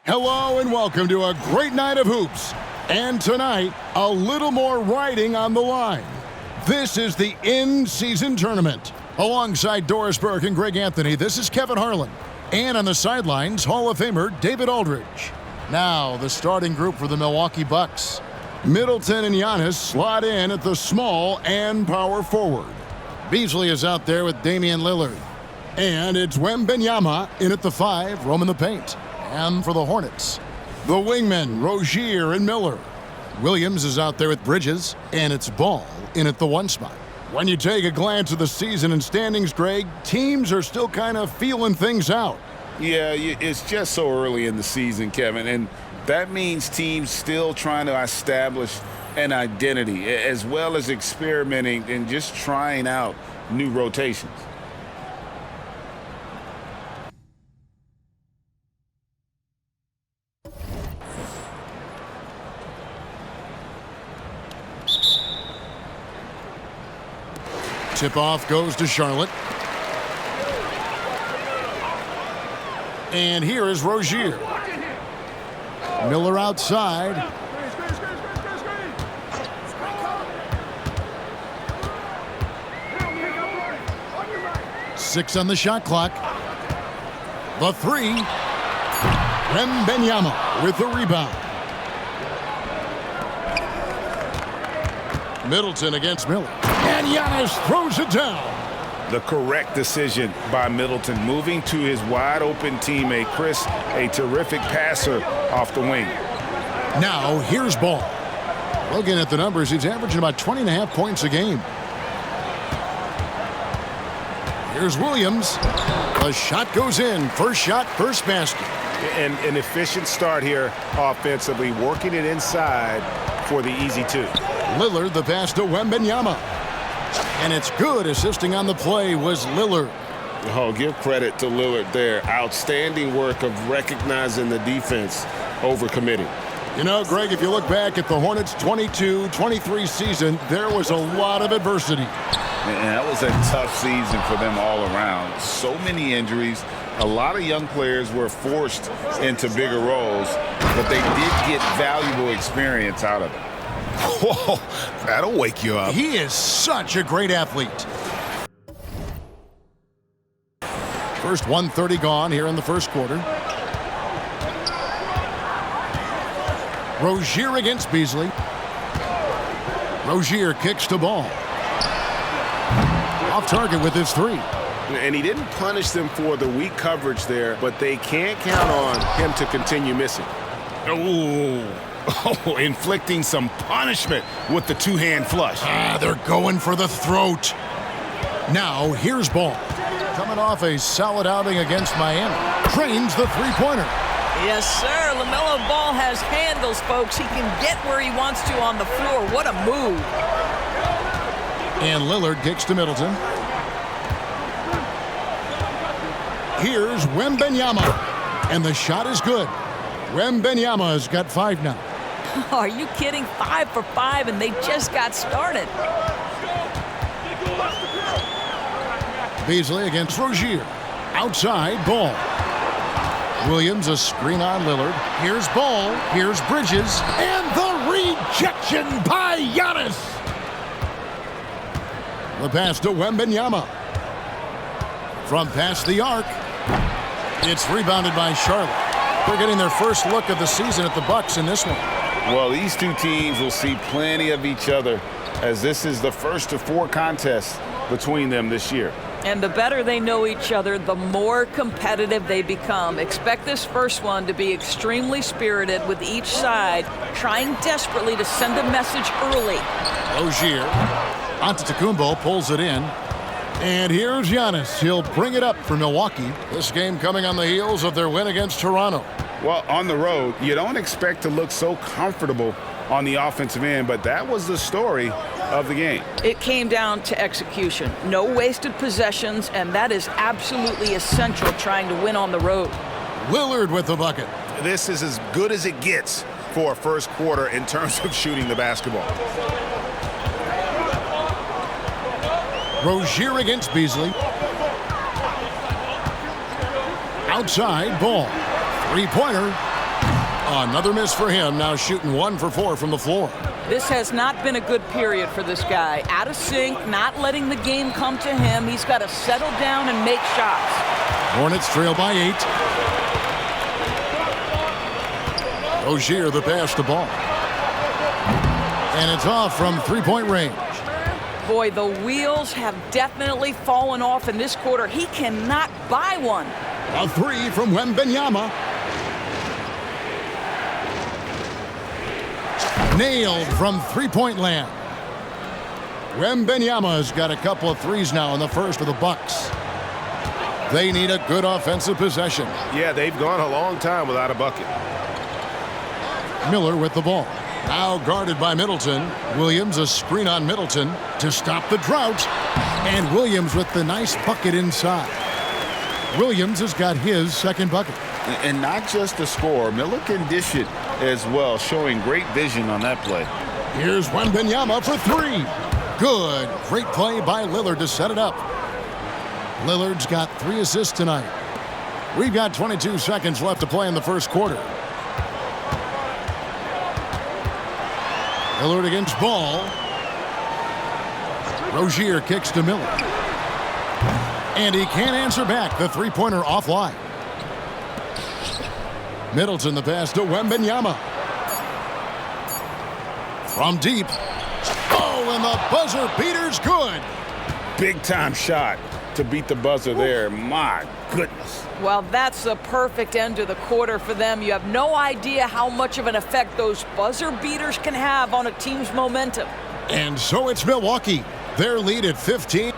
Hello and welcome to a great night of hoops. And tonight, a little more riding on the line. This is the in-season tournament. Alongside Doris Burke and Greg Anthony, this is Kevin Harlan. And on the sidelines, Hall of Famer David Aldridge. Now, the starting group for the Milwaukee Bucks. Middleton and Giannis slot in at the small and power forward. Beasley is out there with Damian Lillard. And it's Wembanyama in at the 5, roaming the paint. And for the Hornets, the wingmen, Rozier and Miller. Williams is out there with Bridges, and it's Ball in at the 1 spot. When you take a glance at the season and standings, Greg, teams are still kind of feeling things out. Yeah, it's just so early in the season, Kevin, and that means teams still trying to establish an identity as well as experimenting and just trying out new rotations. Tip-off goes to Charlotte. And here is Rozier. Miller outside. Six on the shot clock. The 3. Wembanyama with the rebound. Middleton against Miller. And Giannis throws it down. The correct decision by Middleton, moving to his wide-open teammate, Chris, a terrific passer off the wing. Now, here's Ball. Looking at the numbers, he's averaging about 20.5 points a game. Here's Williams. The shot goes in. First shot, first basket. And an efficient start here offensively, working it inside for the easy 2. Lillard, the pass to Wembanyama. And it's good. Assisting on the play was Lillard. Oh, give credit to Lillard there. Outstanding work of recognizing the defense over committing. You know, Greg, if you look back at the Hornets' 22-23 season, there was a lot of adversity. And that was a tough season for them all around. So many injuries. A lot of young players were forced into bigger roles, but they did get valuable experience out of it. Whoa, that'll wake you up. He is such a great athlete. First 1:30 gone here in the first quarter. Rozier against Beasley. Rozier kicks to Ball. Off target with his 3. And he didn't punish them for the weak coverage there, but they can't count on him to continue missing. Oh, inflicting some punishment with the 2-hand flush. They're going for the throat. Now, here's Ball. Coming off a solid outing against Miami. Trains the 3-pointer. Yes, sir. LaMelo Ball has handles, folks. He can get where he wants to on the floor. What a move. And Lillard kicks to Middleton. Here's Wembanyama. And the shot is good. Wembanyama has got 5 now. Are you kidding? 5 for 5, and they just got started. Beasley against Rozier. Outside, Ball. Williams, a screen on Lillard. Here's Ball. Here's Bridges. And the rejection by Giannis. The pass to Wembanyama. From past the arc. It's rebounded by Charlotte. They're getting their first look of the season at the Bucks in this one. Well, these two teams will see plenty of each other as this is the first of 4 contests between them this year. And the better they know each other, the more competitive they become. Expect this first one to be extremely spirited, with each side trying desperately to send a message early. Rozier. Antetokounmpo pulls it in. And here's Giannis. He'll bring it up for Milwaukee. This game coming on the heels of their win against Toronto. Well, on the road, you don't expect to look so comfortable on the offensive end, but that was the story of the game. It came down to execution. No wasted possessions, and that is absolutely essential trying to win on the road. Lillard with the bucket. This is as good as it gets for a first quarter in terms of shooting the basketball. Rozier against Beasley. Outside, Ball. 3-pointer. Another miss for him. Now shooting 1 for 4 from the floor. This has not been a good period for this guy. Out of sync, not letting the game come to him. He's got to settle down and make shots. Hornets trail by 8. Rozier the pass to Ball. And it's off from 3-point range. Boy, the wheels have definitely fallen off in this quarter. He cannot buy one. A 3 from Wembanyama. Nailed from three-point land. Wembanyama's got a couple of threes now in the first for the Bucks. They need a good offensive possession. Yeah, they've gone a long time without a bucket. Miller with the ball. Now guarded by Middleton. Williams a screen on Middleton to stop the drought. And Williams with the nice bucket inside. Williams has got his second bucket. And not just the score. Miller can dish it as well, showing great vision on that play. Here's Wembanyama for three. Good. Great play by Lillard to set it up. Lillard's got 3 assists tonight. We've got 22 seconds left to play in the first quarter. Lillard against Ball. Rozier kicks to Miller. And he can't answer back. The three-pointer offline. Middleton the pass to Wembanyama. From deep. Oh, and the buzzer beater's good. Big-time shot to beat the buzzer there. My goodness. Well, that's the perfect end to the quarter for them. You have no idea how much of an effect those buzzer beaters can have on a team's momentum. And so it's Milwaukee. Their lead at 15.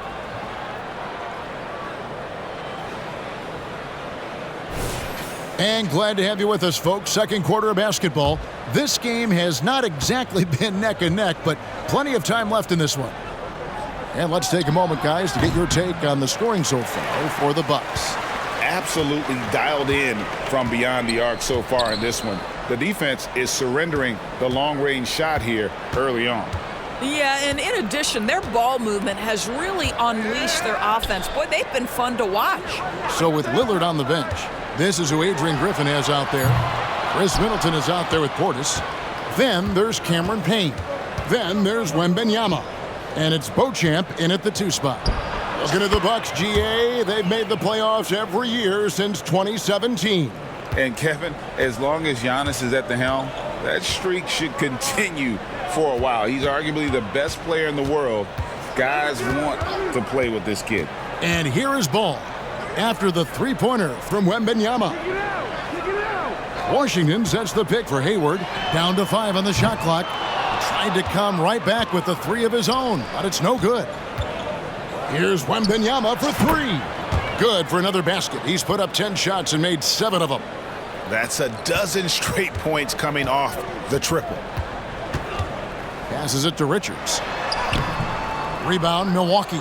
And glad to have you with us, folks. Second quarter of basketball. This game has not exactly been neck and neck, but plenty of time left in this one. And let's take a moment, guys, to get your take on the scoring so far for the Bucks. Absolutely dialed in from beyond the arc so far in this one. The defense is surrendering the long-range shot here early on. Yeah, and in addition, their ball movement has really unleashed their offense. Boy, they've been fun to watch. So with Lillard on the bench, this is who Adrian Griffin has out there. Chris Middleton is out there with Portis. Then there's Cameron Payne. Then there's Wembanyama. And it's Beauchamp in at the 2 spot. Looking at the Bucks, GA, they've made the playoffs every year since 2017. And Kevin, as long as Giannis is at the helm, that streak should continue for a while. He's arguably the best player in the world. Guys want to play with this kid. And here is Ball after the three-pointer from Wembanyama. Washington sets the pick for Hayward. Down to 5 on the shot clock. Tried to come right back with the 3 of his own, but it's no good. Here's Wembanyama for 3. Good for another basket. He's put up 10 shots and made 7 of them. That's a dozen straight points coming off the triple. Passes it to Richards. Rebound, Milwaukee.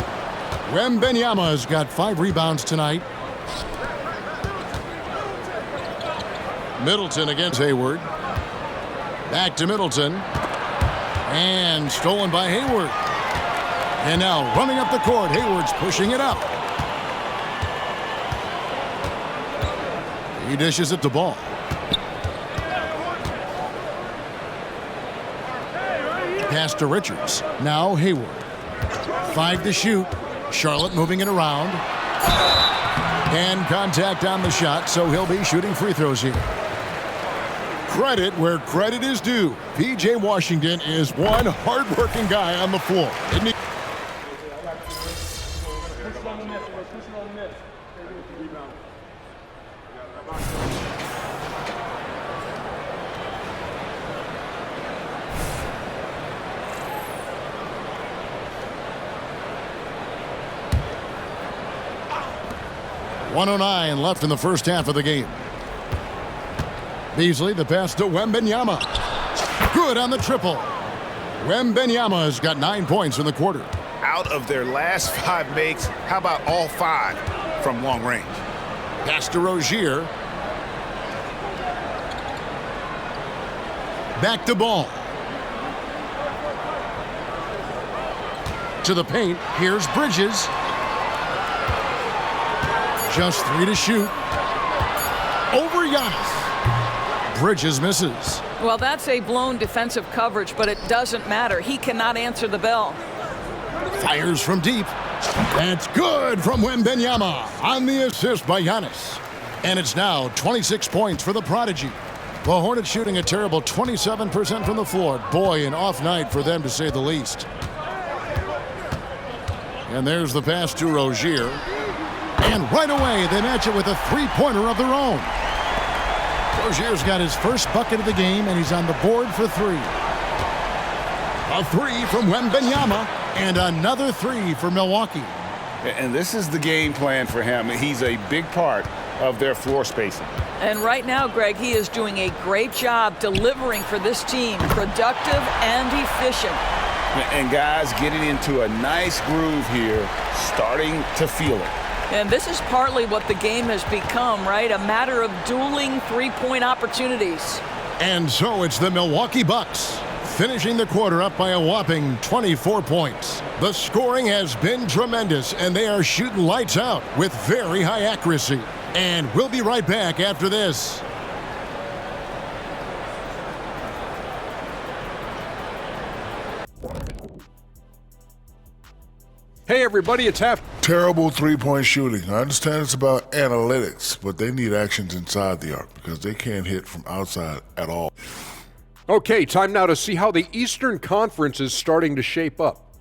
Wembanyama's got 5 rebounds tonight. Middleton against Hayward. Back to Middleton. And stolen by Hayward. And now running up the court, Hayward's pushing it up. He dishes it to Ball. Pass to Richards. Now Hayward. 5 to shoot. Charlotte moving it around. And contact on the shot, so he'll be shooting free throws here. Credit where credit is due. P.J. Washington is one hard-working guy on the floor, isn't he? .109 left in the first half of the game. Beasley, the pass to Wembanyama. Good on the triple. Wembanyama has got 9 points in the quarter. Out of their last 5 makes, how about all 5 from long range? Pass to Rozier. Back to Ball. To the paint. Here's Bridges. Just 3 to shoot. Over Giannis. Bridges misses. Well, that's a blown defensive coverage, but it doesn't matter. He cannot answer the bell. Fires from deep. That's good from Wembanyama on the assist by Giannis. And it's now 26 points for the Prodigy. The Hornets shooting a terrible 27% from the floor. Boy, an off night for them to say the least. And there's the pass to Rozier. And right away, they match it with a three-pointer of their own. Rozier's got his first bucket of the game, and he's on the board for 3. A three from Wembanyama, and another three for Milwaukee. And this is the game plan for him. He's a big part of their floor spacing. And right now, Greg, he is doing a great job delivering for this team, productive and efficient. And guys getting into a nice groove here, starting to feel it. And this is partly what the game has become, right? A matter of dueling three-point opportunities. And so it's the Milwaukee Bucks, finishing the quarter up by a whopping 24 points. The scoring has been tremendous, and they are shooting lights out with very high accuracy. And we'll be right back after this. Hey, everybody, it's half. Terrible three-point shooting. I understand it's about analytics, but they need actions inside the arc because they can't hit from outside at all. Okay, time now to see how the Eastern Conference is starting to shape up.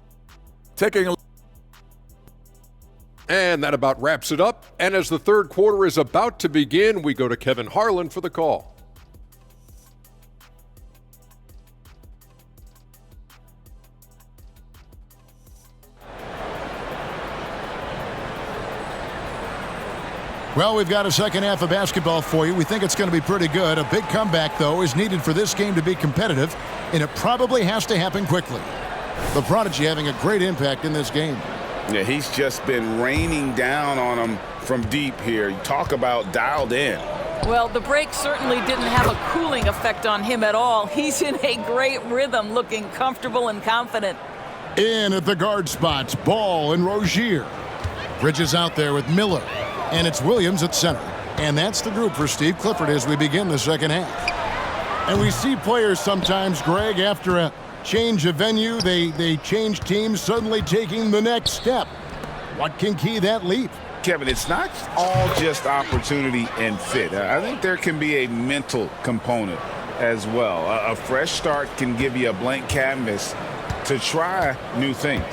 And that about wraps it up. And as the third quarter is about to begin, we go to Kevin Harlan for the call. Well, we've got a second half of basketball for you. We think it's going to be pretty good. A big comeback, though, is needed for this game to be competitive, and it probably has to happen quickly. The Prodigy having a great impact in this game. Yeah, he's just been raining down on them from deep here. You talk about dialed in. Well, the break certainly didn't have a cooling effect on him at all. He's in a great rhythm, looking comfortable and confident. In at the guard spots, Ball and Rozier. Bridges out there with Miller. And it's Williams at center. And that's the group for Steve Clifford as we begin the second half. And we see players sometimes, Greg, after a change of venue, they change teams, suddenly taking the next step. What can key that leap? Kevin, it's not all just opportunity and fit. I think there can be a mental component as well. A fresh start can give you a blank canvas to try new things.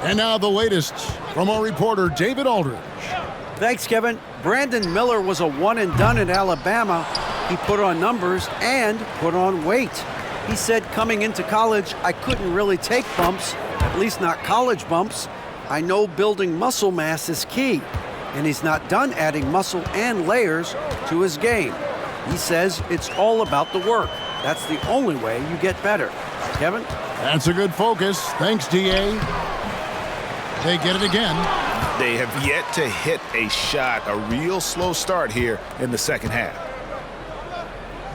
And now the latest from our reporter, David Aldridge. Thanks, Kevin. Brandon Miller was a one-and-done in Alabama. He put on numbers and put on weight. He said coming into college, I couldn't really take bumps, at least not college bumps. I know building muscle mass is key, and he's not done adding muscle and layers to his game. He says it's all about the work. That's the only way you get better. Kevin? That's a good focus. Thanks, D.A. They get it again. They have yet to hit a shot, a real slow start here in the second half.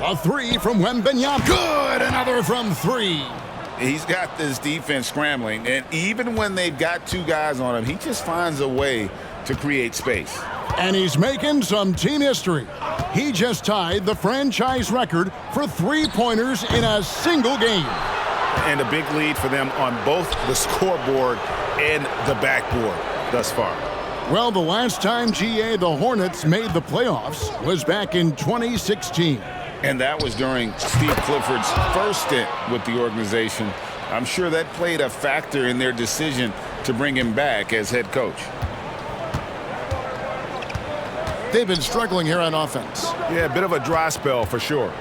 A three from Wembanyama. Good! Another from three. He's got this defense scrambling, and even when they've got two guys on him, he just finds a way to create space. And he's making some team history. He just tied the franchise record for three-pointers in a single game. And a big lead for them on both the scoreboard and the backboard thus far. Well, the last time the Hornets made the playoffs was back in 2016. And that was during Steve Clifford's first stint with the organization. I'm sure that played a factor in their decision to bring him back as head coach. They've been struggling here on offense. Yeah, a bit of a dry spell for sure.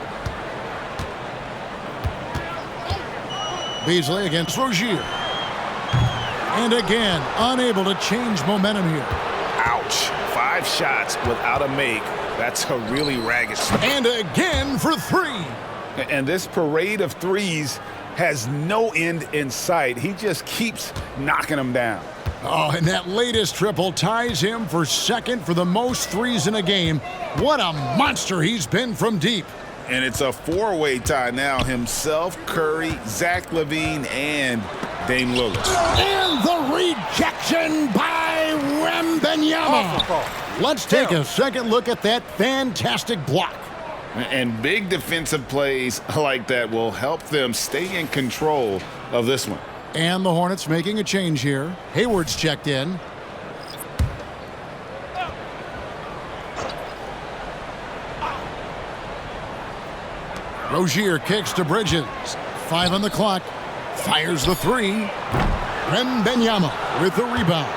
Beasley against Rozier. And again, unable to change momentum here. Ouch. 5 shots without a make. That's a really ragged start. And again for three. And this parade of threes has no end in sight. He just keeps knocking them down. Oh, and that latest triple ties him for second for the most threes in a game. What a monster he's been from deep. And it's a 4-way tie now. Himself, Curry, Zach LaVine, and Dame Lillard. And the rejection by Wembanyama. Let's take a second look at that fantastic block. And big defensive plays like that will help them stay in control of this one. And the Hornets making a change here. Hayward's checked in. Rozier kicks to Bridges. 5 on the clock. Fires the three. Wembanyama with the rebound.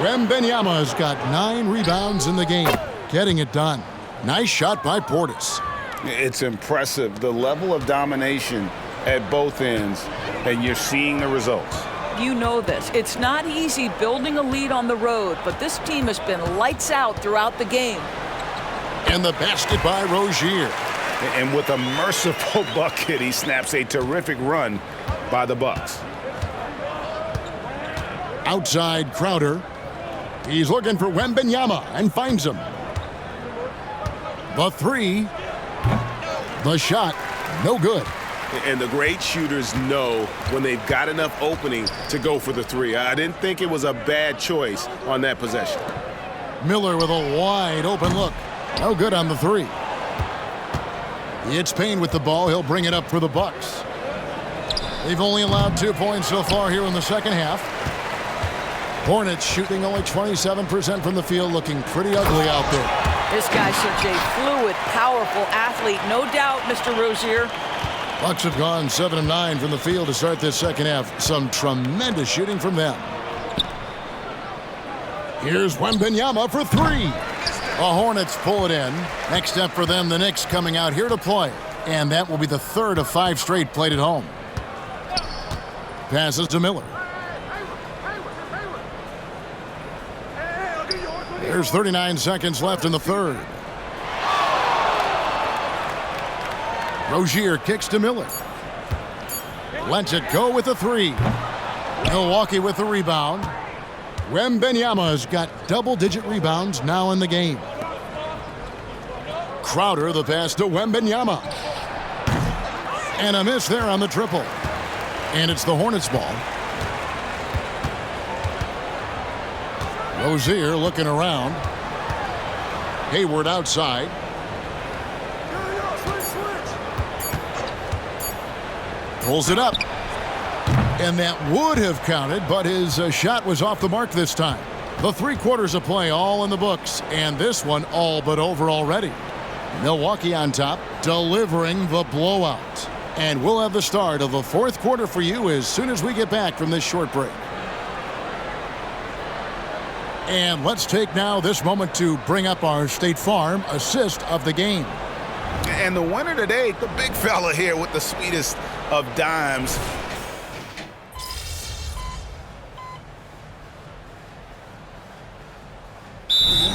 Wembanyama has got 9 rebounds in the game. Getting it done. Nice shot by Portis. It's impressive, the level of domination at both ends, and you're seeing the results. You know this. It's not easy building a lead on the road, but this team has been lights out throughout the game. And the basket by Rozier. And with a merciful bucket, he snaps a terrific run by the Bucks. Outside Crowder. He's looking for Wembanyama and finds him. The three. The shot, no good. And the great shooters know when they've got enough opening to go for the three. I didn't think it was a bad choice on that possession. Miller with a wide open look. No good on the three. It's Payne with the ball. He'll bring it up for the Bucks. They've only allowed 2 points so far here in the second half. Hornets shooting only 27% from the field, looking pretty ugly out there. This guy's such a fluid, powerful athlete. No doubt, Mr. Rozier. Bucks have gone 7 of 9 from the field to start this second half. Some tremendous shooting from them. Here's Wembanyama for three. The Hornets pull it in. Next step for them, the Knicks coming out here to play. And that will be the third of 5 straight played at home. Passes to Miller. There's 39 seconds left in the third. Rozier kicks to Miller. Lets it go with a three. Milwaukee with the rebound. Wembanyama has got double-digit rebounds now in the game. Crowder the pass to Wembanyama. And a miss there on the triple. And it's the Hornets ball. Rozier looking around. Hayward outside. Pulls it up. And that would have counted, but his shot was off the mark this time. The 3 quarters of play all in the books, and this one all but over already. Milwaukee on top, delivering the blowout. And we'll have the start of the 4th quarter for you as soon as we get back from this short break. And let's take now this moment to bring up our State Farm assist of the game. And the winner today, the big fella here with the sweetest of dimes.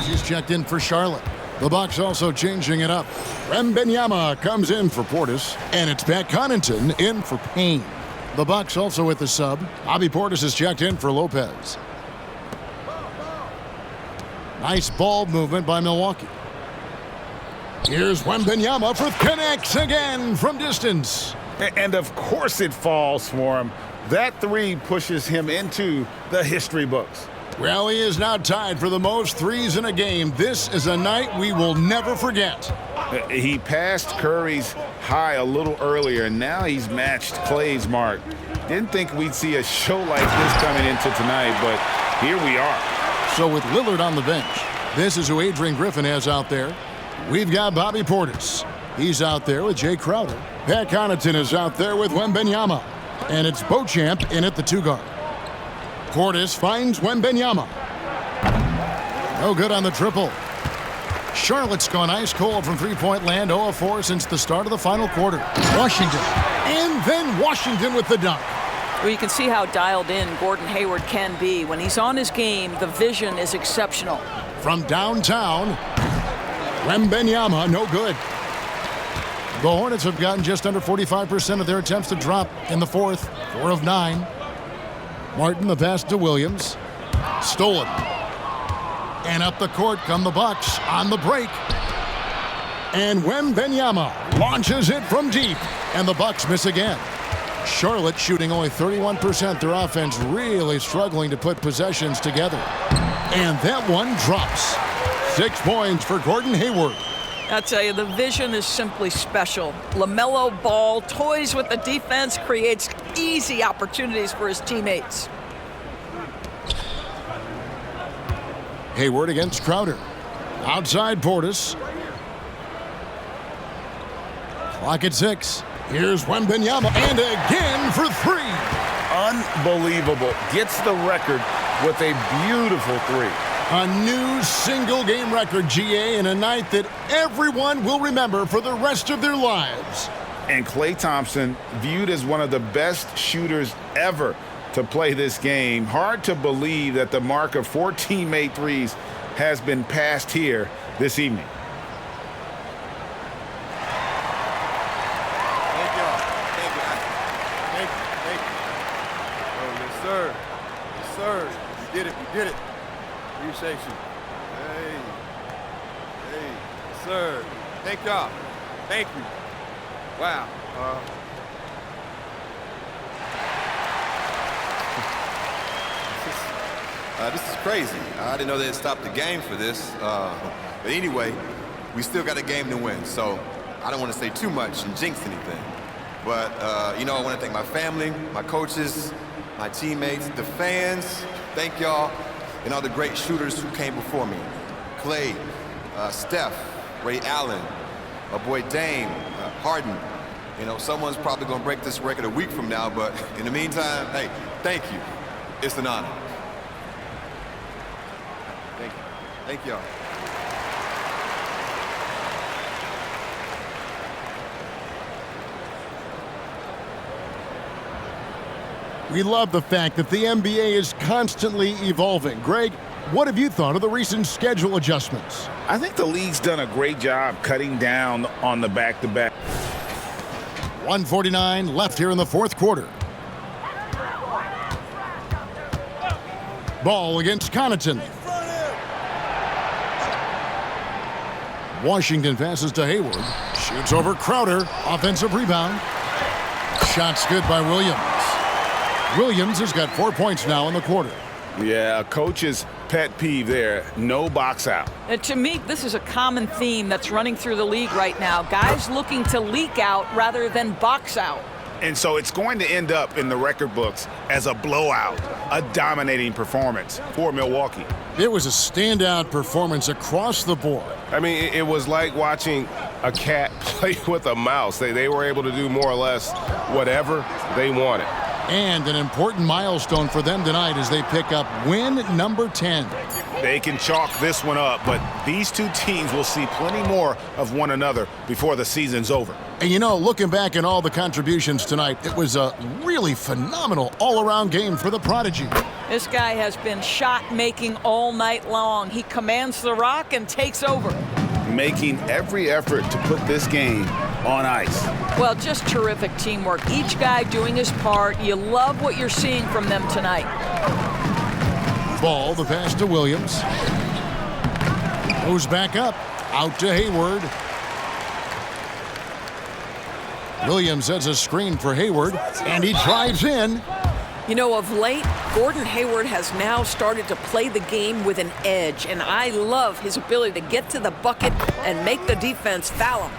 She's checked in for Charlotte. The Bucks also changing it up. Wembanyama comes in for Portis, and it's Pat Connaughton in for Payne. The Bucks also with the sub. Bobby Portis is checked in for Lopez. Nice ball movement by Milwaukee. Here's Wembanyama for connects again from distance. And of course it falls for him. That three pushes him into the history books. Well, he is now tied for the most threes in a game. This is a night we will never forget. He passed Curry's high a little earlier, and now he's matched Clay's mark. Didn't think we'd see a show like this coming into tonight, but here we are. So with Lillard on the bench, this is who Adrian Griffin has out there. We've got Bobby Portis. He's out there with Jay Crowder. Pat Connaughton is out there with Wembanyama. And it's Beauchamp in at the 2 guard. Portis finds Wembanyama. No good on the triple. Charlotte's gone ice cold from three-point land, 0 of 4 since the start of the final quarter. Washington. And then Washington with the dunk. Well, you can see how dialed in Gordon Hayward can be. When he's on his game, the vision is exceptional. From downtown, Wembanyama, no good. The Hornets have gotten just under 45% of their attempts to drop in the 4th, 4 of 9. Martin, the pass to Williams. Stolen. And up the court come the Bucks on the break. And Wembanyama launches it from deep. And the Bucks miss again. Charlotte shooting only 31%. Their offense really struggling to put possessions together. And that one drops. 6 points for Gordon Hayward. I tell you, the vision is simply special. LaMelo Ball toys with the defense, creates easy opportunities for his teammates. Hayward against Crowder. Outside Portis. Clock at 6. Here's Wembanyama, and again for 3. Unbelievable. Gets the record with a beautiful 3. A new single-game record, GA, in a night that everyone will remember for the rest of their lives. And Klay Thompson, viewed as one of the best shooters ever to play this game. Hard to believe that the mark of 14 made threes has been passed here this evening. Thank y'all. Thank you. Thank you. Thank you. Oh, yes, sir. Yes, sir. You did it. You did it. Appreciate you. Hey. Hey. Yes, sir. Thank y'all. Thank you. Wow. This is crazy. I didn't know they'd stop the game for this. But anyway, we still got a game to win, so I don't want to say too much and jinx anything. But, I want to thank my family, my coaches, my teammates, the fans. Thank y'all, and all the great shooters who came before me. Klay, Steph, Ray Allen, my boy Dame, Harden. Someone's probably going to break this record a week from now, but in the meantime, hey, thank you. It's an honor. Thank you. Thank y'all. We love the fact that the NBA is constantly evolving. Greg, what have you thought of the recent schedule adjustments? I think the league's done a great job cutting down on the back-to-back. 1:49 left here in the fourth quarter. Ball against Connaughton. Washington passes to Hayward. Shoots over Crowder. Offensive rebound. Shot's good by Williams. Williams has got 4 points now in the quarter. Yeah, a coach's pet peeve there. No box out. And to me, this is a common theme that's running through the league right now. Guys looking to leak out rather than box out. And so it's going to end up in the record books as a blowout, a dominating performance for Milwaukee. It was a standout performance across the board. I mean, it was like watching a cat play with a mouse. They were able to do more or less whatever they wanted. And an important milestone for them tonight as they pick up win number 10. They can chalk this one up, but these two teams will see plenty more of one another before the season's over. And looking back at all the contributions tonight, it was a really phenomenal all-around game for the Prodigy. This guy has been shot-making all night long. He commands the rock and takes over. Making every effort to put this game on ice. Well, just terrific teamwork. Each guy doing his part. You love what you're seeing from them tonight. Ball, the pass to Williams. Goes back up. Out to Hayward. Williams sets a screen for Hayward, and he drives in. Of late, Gordon Hayward has now started to play the game with an edge, and I love his ability to get to the bucket and make the defense foul him.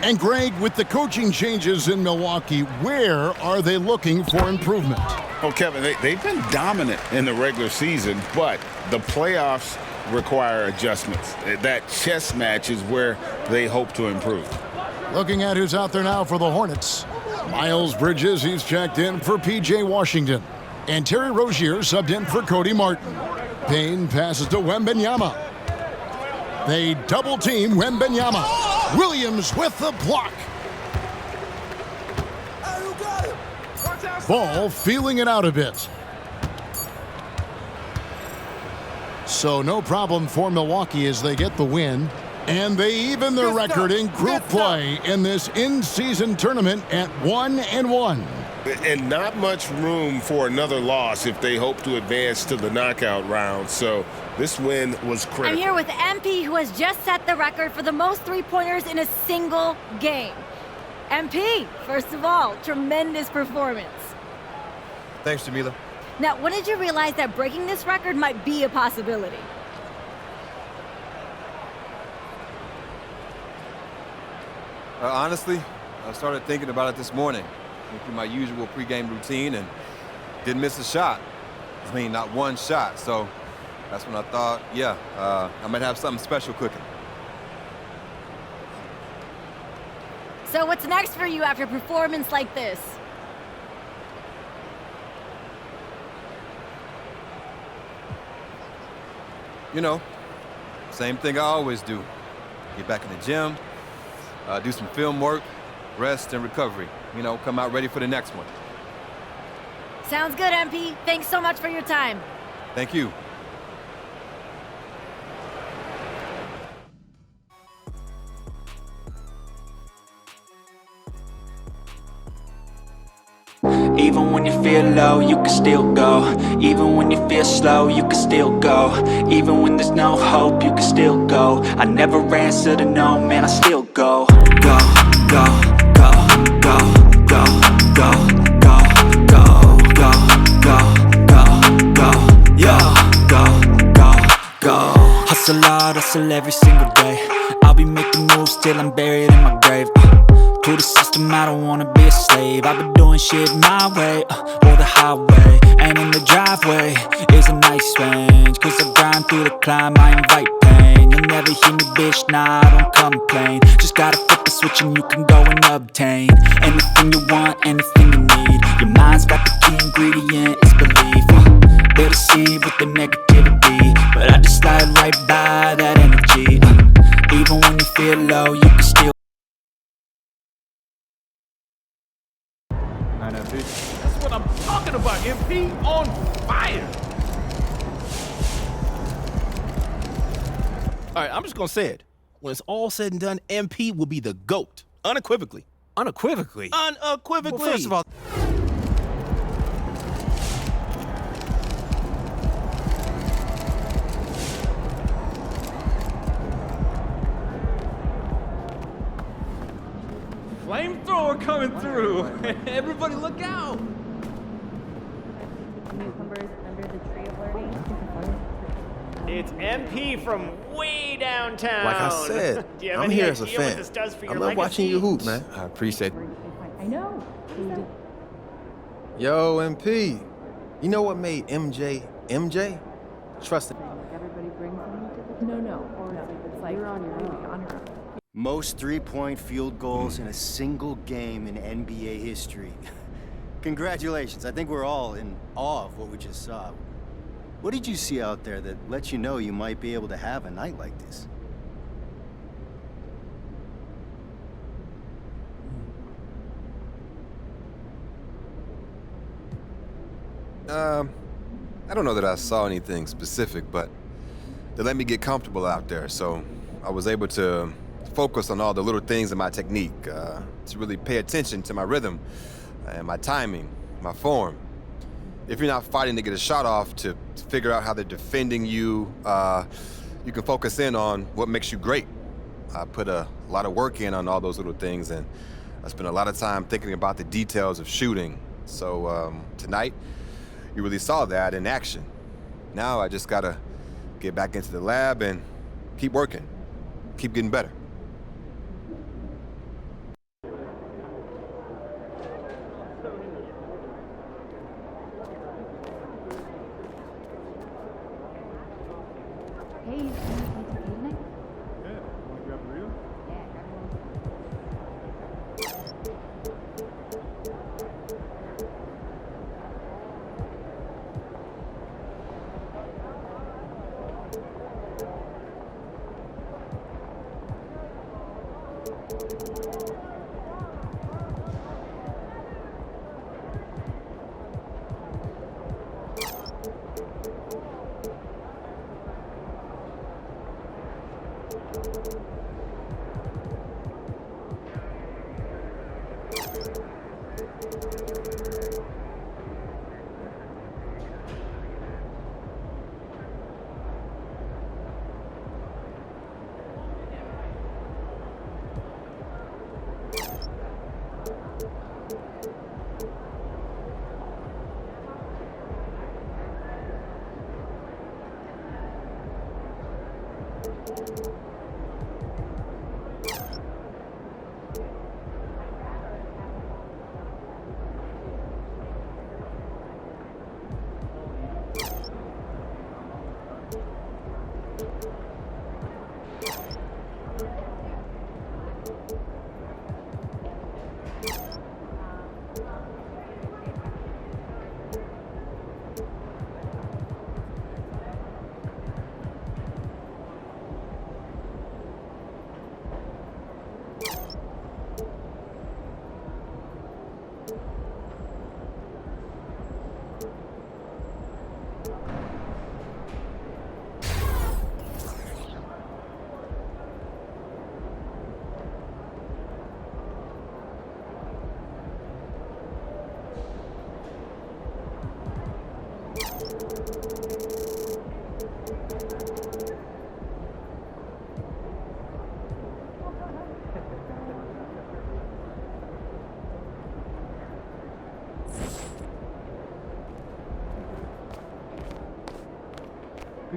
And Greg, with the coaching changes in Milwaukee, where are they looking for improvement? Well, Kevin, they've been dominant in the regular season, but the playoffs require adjustments. That chess match is where they hope to improve. Looking at who's out there now for the Hornets. Miles Bridges, he's checked in for P.J. Washington. And Terry Rozier subbed in for Cody Martin. Payne passes to Wembanyama. They double-team Wembanyama. Williams with the block. Ball feeling it out a bit. So no problem for Milwaukee as they get the win. And they even their record in group play in this in-season tournament at 1-1. And not much room for another loss if they hope to advance to the knockout round. So this win was critical. I'm here with MP, who has just set the record for the most three-pointers in a single game. MP, first of all, tremendous performance. Thanks, Jamila. Now, when did you realize that breaking this record might be a possibility? Honestly, I started thinking about it this morning. Went through my usual pregame routine and didn't miss a shot. I mean, not one shot. So that's when I thought, I might have something special cooking. So what's next for you after a performance like this? Same thing I always do. Get back in the gym, do some film work, rest, and recovery. You know, come out ready for the next one. Sounds good, MP. Thanks so much for your time. Thank you. Even when you feel low, you can still go. Even when you feel slow, you can still go. Even when there's no hope, you can still go. I never answer to no, man, I still go. Go, go, go, go, go, go, go, go, go, go, go, go, yo, go, go, go. Hustle hard, hustle every single day. I'll be making moves till I'm buried in my grave. To the system, I don't wanna be a slave. I've been doing shit my way, or the highway. And in the driveway is a nice range. Cause I grind through the climb, I invite pain. You'll never hear me, bitch, nah, I don't complain. Just gotta flip the switch and you can go and obtain anything you want, anything you need. Your mind's got the key ingredient, it's belief. They deceive with the negativity, but I just slide right by that energy. Even when you feel low, you can still. That's what I'm talking about, MP. On fire. All right, I'm just going to say it. When it's all said and done, MP will be the GOAT. Unequivocally. Unequivocally? Unequivocally. Well, first of all... Flamethrower coming through. Everybody look out. It's MP from way downtown. Like I said, Do you have I'm any here as a idea what fan. this does for I your love watching you legacy? hoop, man. I appreciate it. I know. Yo, MP, you know what made MJ MJ? Trust it. It's like you're on your own. Most three-point field goals in a single game in NBA history. Congratulations. I think we're all in awe of what we just saw. What did you see out there that lets you know you might be able to have a night like this? I don't know that I saw anything specific, but they let me get comfortable out there, so I was able to focus on all the little things in my technique, to really pay attention to my rhythm and my timing, my form. If you're not fighting to get a shot off, to figure out how they're defending you, you can focus in on what makes you great. I put a lot of work in on all those little things, and I spent a lot of time thinking about the details of shooting. So tonight, you really saw that in action. Now I just gotta get back into the lab and keep working, keep getting better. Hey, you want to play 2K tonight? Yeah, want to grab a burrito? Yeah, grab one.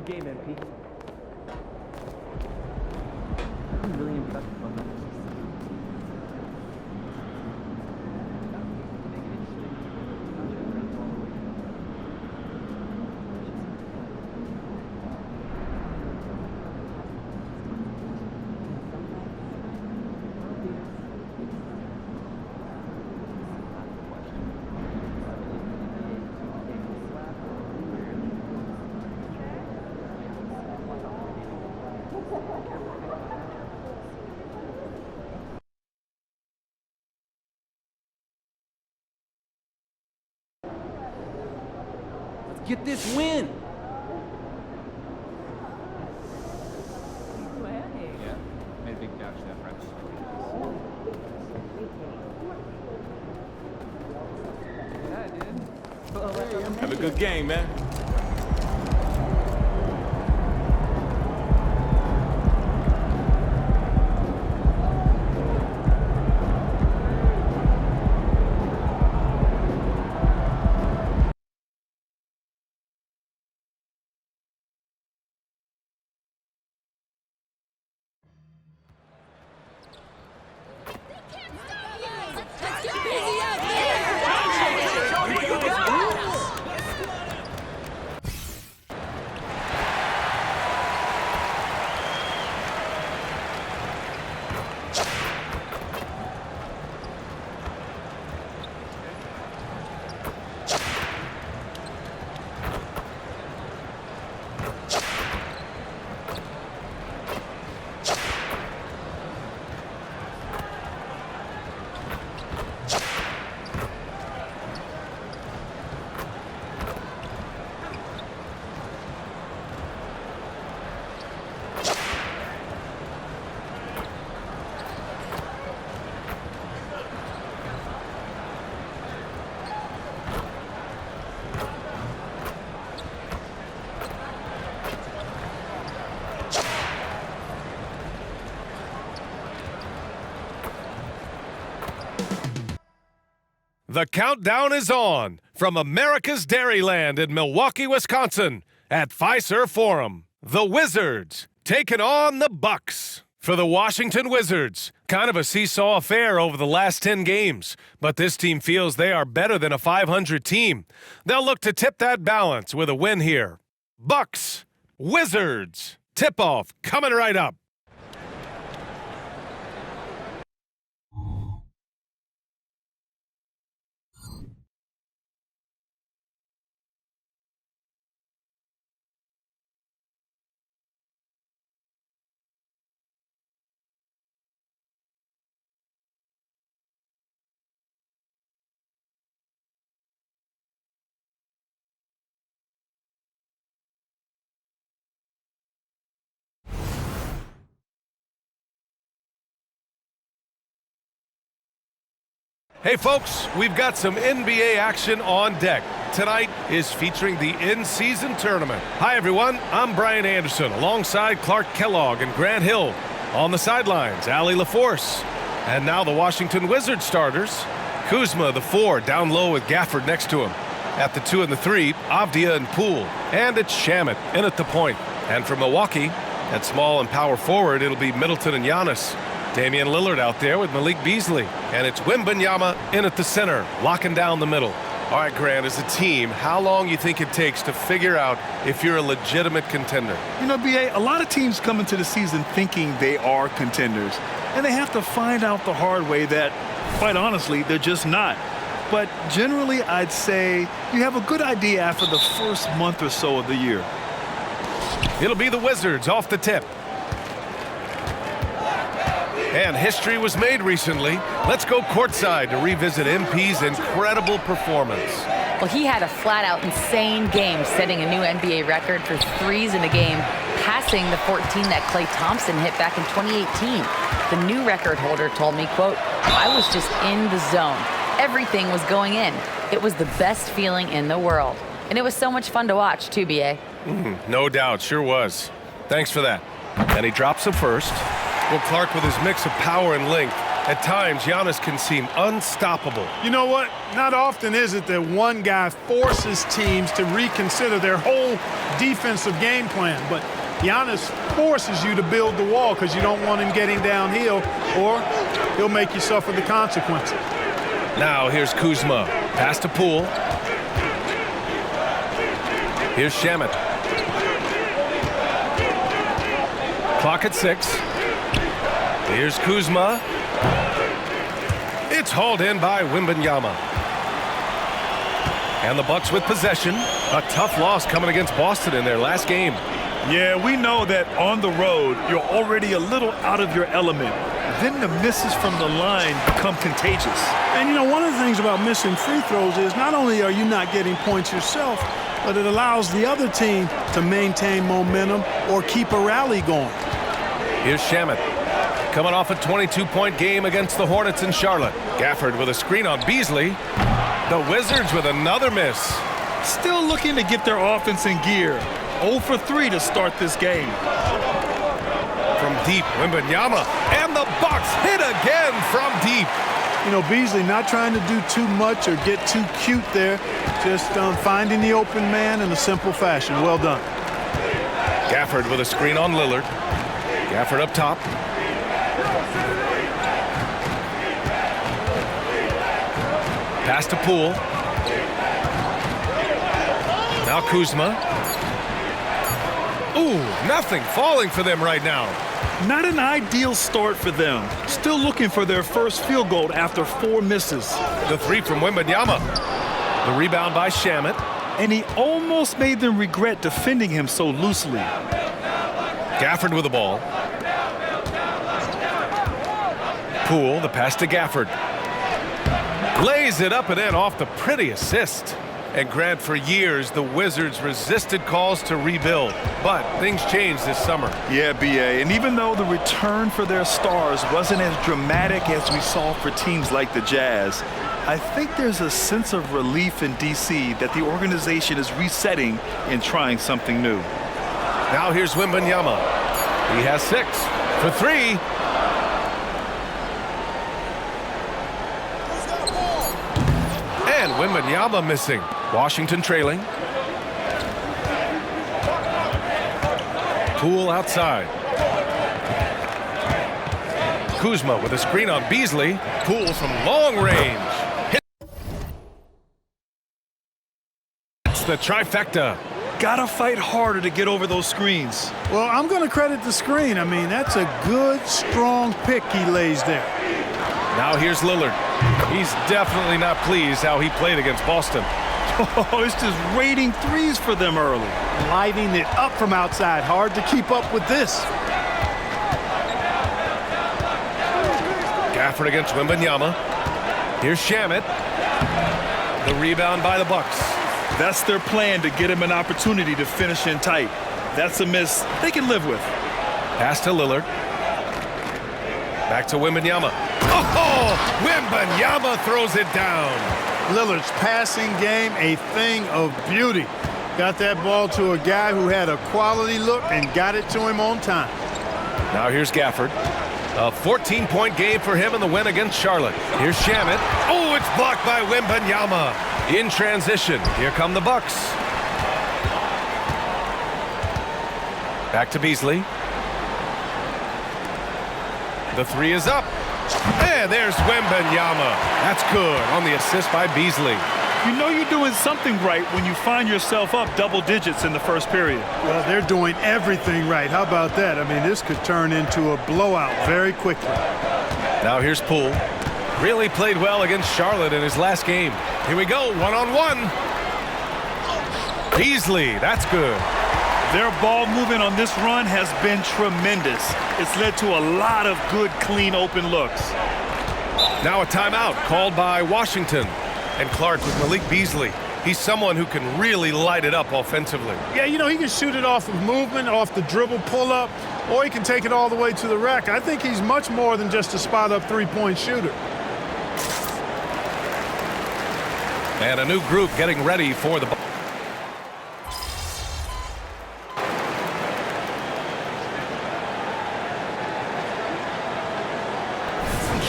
Good game, MP. I'm really impressed with that. Get this win! Yeah, made a big dash there, French. Yeah, dude. Have a good game, man. The countdown is on from America's Dairyland in Milwaukee, Wisconsin at Fiserv Forum. The Wizards taking on the Bucks. For the Washington Wizards, kind of a seesaw affair over the last 10 games, but this team feels they are better than a 500 team. They'll look to tip that balance with a win here. Bucks, Wizards, tip-off coming right up. Hey folks, we've got some NBA action on deck. Tonight is featuring the in-season tournament. Hi everyone, I'm Brian Anderson alongside Clark Kellogg and Grant Hill. On the sidelines, Allie LaForce. And now the Washington Wizards starters. Kuzma, the 4, down low with Gafford next to him. At the 2 and the 3, Avdia and Poole. And it's Shamet in at the point. And for Milwaukee, at small and power forward, it'll be Middleton and Giannis. Damian Lillard out there with Malik Beasley. And it's Wembanyama in at the center, locking down the middle. All right, Grant, as a team, how long you think it takes to figure out if you're a legitimate contender? You know, B.A., a lot of teams come into the season thinking they are contenders. And they have to find out the hard way that, quite honestly, they're just not. But generally, I'd say you have a good idea after the first month or so of the year. It'll be the Wizards off the tip. And history was made recently. Let's go courtside to revisit MP's incredible performance. Well, he had a flat-out insane game, setting a new NBA record for threes in a game, passing the 14 that Klay Thompson hit back in 2018. The new record holder told me, quote, "I was just in the zone. Everything was going in. It was the best feeling in the world." And it was so much fun to watch, too, B.A. No doubt, sure was. Thanks for that. And he drops him first. Well, Clark, with his mix of power and length, At times, Giannis can seem unstoppable. You know what? Not often is it that one guy forces teams to reconsider their whole defensive game plan, but Giannis forces you to build the wall because you don't want him getting downhill, or he'll make you suffer the consequences. Now here's Kuzma. Pass to Poole. Here's Shamet. Clock at 6. Here's Kuzma. It's hauled in by Wembanyama. And the Bucks with possession. A tough loss coming against Boston in their last game. Yeah, we know that on the road, you're already a little out of your element. Then the misses from the line become contagious. And, you know, one of the things about missing free throws is not only are you not getting points yourself, but it allows the other team to maintain momentum or keep a rally going. Here's Shamet. Coming off a 22-point game against the Hornets in Charlotte. Gafford with a screen on Beasley. The Wizards with another miss. Still looking to get their offense in gear. 0 for 3 to start this game. From deep, Wembanyama. And the Bucks hit again from deep. You know, Beasley not trying to do too much or get too cute there. Just finding the open man in a simple fashion. Well done. Gafford with a screen on Lillard. Gafford up top. Pass to Poole. Now Kuzma. Ooh, nothing falling for them right now. Not an ideal start for them. Still looking for their first field goal after 4 misses. The 3 from Wembanyama. The rebound by Shamet. And he almost made them regret defending him so loosely. Gafford with the ball. Poole, the pass to Gafford. Lays it up and in off the pretty assist. And Grant, for years, the Wizards resisted calls to rebuild. But things changed this summer. Yeah, B.A. And even though the return for their stars wasn't as dramatic as we saw for teams like the Jazz, I think there's a sense of relief in D.C. that the organization is resetting and trying something new. Now here's Wembanyama. He has 6 for 3. And Wembanyama missing. Washington trailing. Poole outside. Kuzma with a screen on Beasley. Poole from long range. It's the trifecta. Gotta fight harder to get over those screens. Well, I'm going to credit the screen. I mean, that's a good, strong pick he lays there. Now here's Lillard. He's definitely not pleased how he played against Boston. Oh, it's just raining threes for them early. Lighting it up from outside. Hard to keep up with this. Gafford against Wembanyama. Here's Shamet. The rebound by the Bucks. That's their plan, to get him an opportunity to finish in tight. That's a miss they can live with. Pass to Lillard. Back to Wembanyama. Oh, Wembanyama throws it down. Lillard's passing game, a thing of beauty. Got that ball to a guy who had a quality look and got it to him on time. Now here's Gafford. A 14-point game for him in the win against Charlotte. Here's Shamet. Oh, it's blocked by Wembanyama. In transition, here come the Bucks. Back to Beasley. The 3 is up. And there's Wembanyama. That's good on the assist by Beasley. You know you're doing something right when you find yourself up double digits in the first period. Well, they're doing everything right. How about that? I mean, this could turn into a blowout very quickly. Now here's Poole. Really played well against Charlotte in his last game. Here we go, one-on-one. Beasley, that's good. Their ball movement on this run has been tremendous. It's led to a lot of good, clean, open looks. Now a timeout called by Washington. And Clark with Malik Beasley. He's someone who can really light it up offensively. Yeah, you know, he can shoot it off of movement, off the dribble pull-up, or he can take it all the way to the rack. I think he's much more than just a spot-up three-point shooter. And a new group getting ready for the...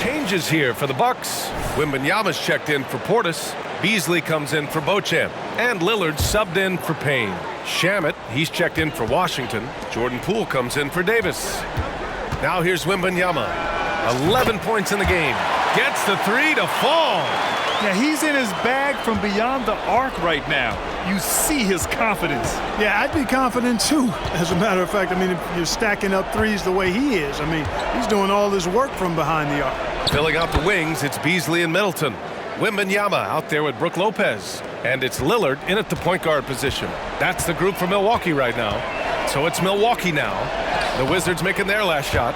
changes here for the Bucks. Wembanyama's checked in for Portis. Beasley comes in for Beauchamp. And Lillard subbed in for Payne. Shamet, he's checked in for Washington. Jordan Poole comes in for Davis. Now here's Wembanyama. 11 points in the game. Gets the three to fall. Yeah, he's in his bag from beyond the arc right now. You see his confidence. Yeah, I'd be confident too, as a matter of fact. I mean, if you're stacking up threes the way he is, I mean, he's doing all this work from behind the arc. Filling out the wings, it's Beasley and Middleton. Wembanyama out there with Brook Lopez. And it's Lillard in at the point guard position. That's the group for Milwaukee right now. So it's Milwaukee now. The Wizards making their last shot.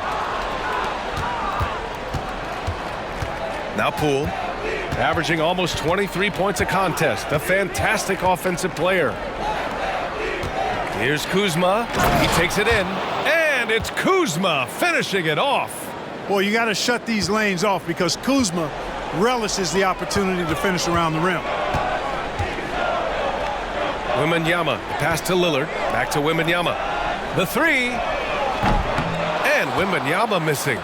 Now Poole, averaging almost 23 points a contest. A fantastic offensive player. Here's Kuzma. He takes it in. And it's Kuzma finishing it off. Boy, you got to shut these lanes off because Kuzma relishes the opportunity to finish around the rim. Wembanyama, pass to Lillard. Back to Wembanyama. The three. And Wembanyama missing.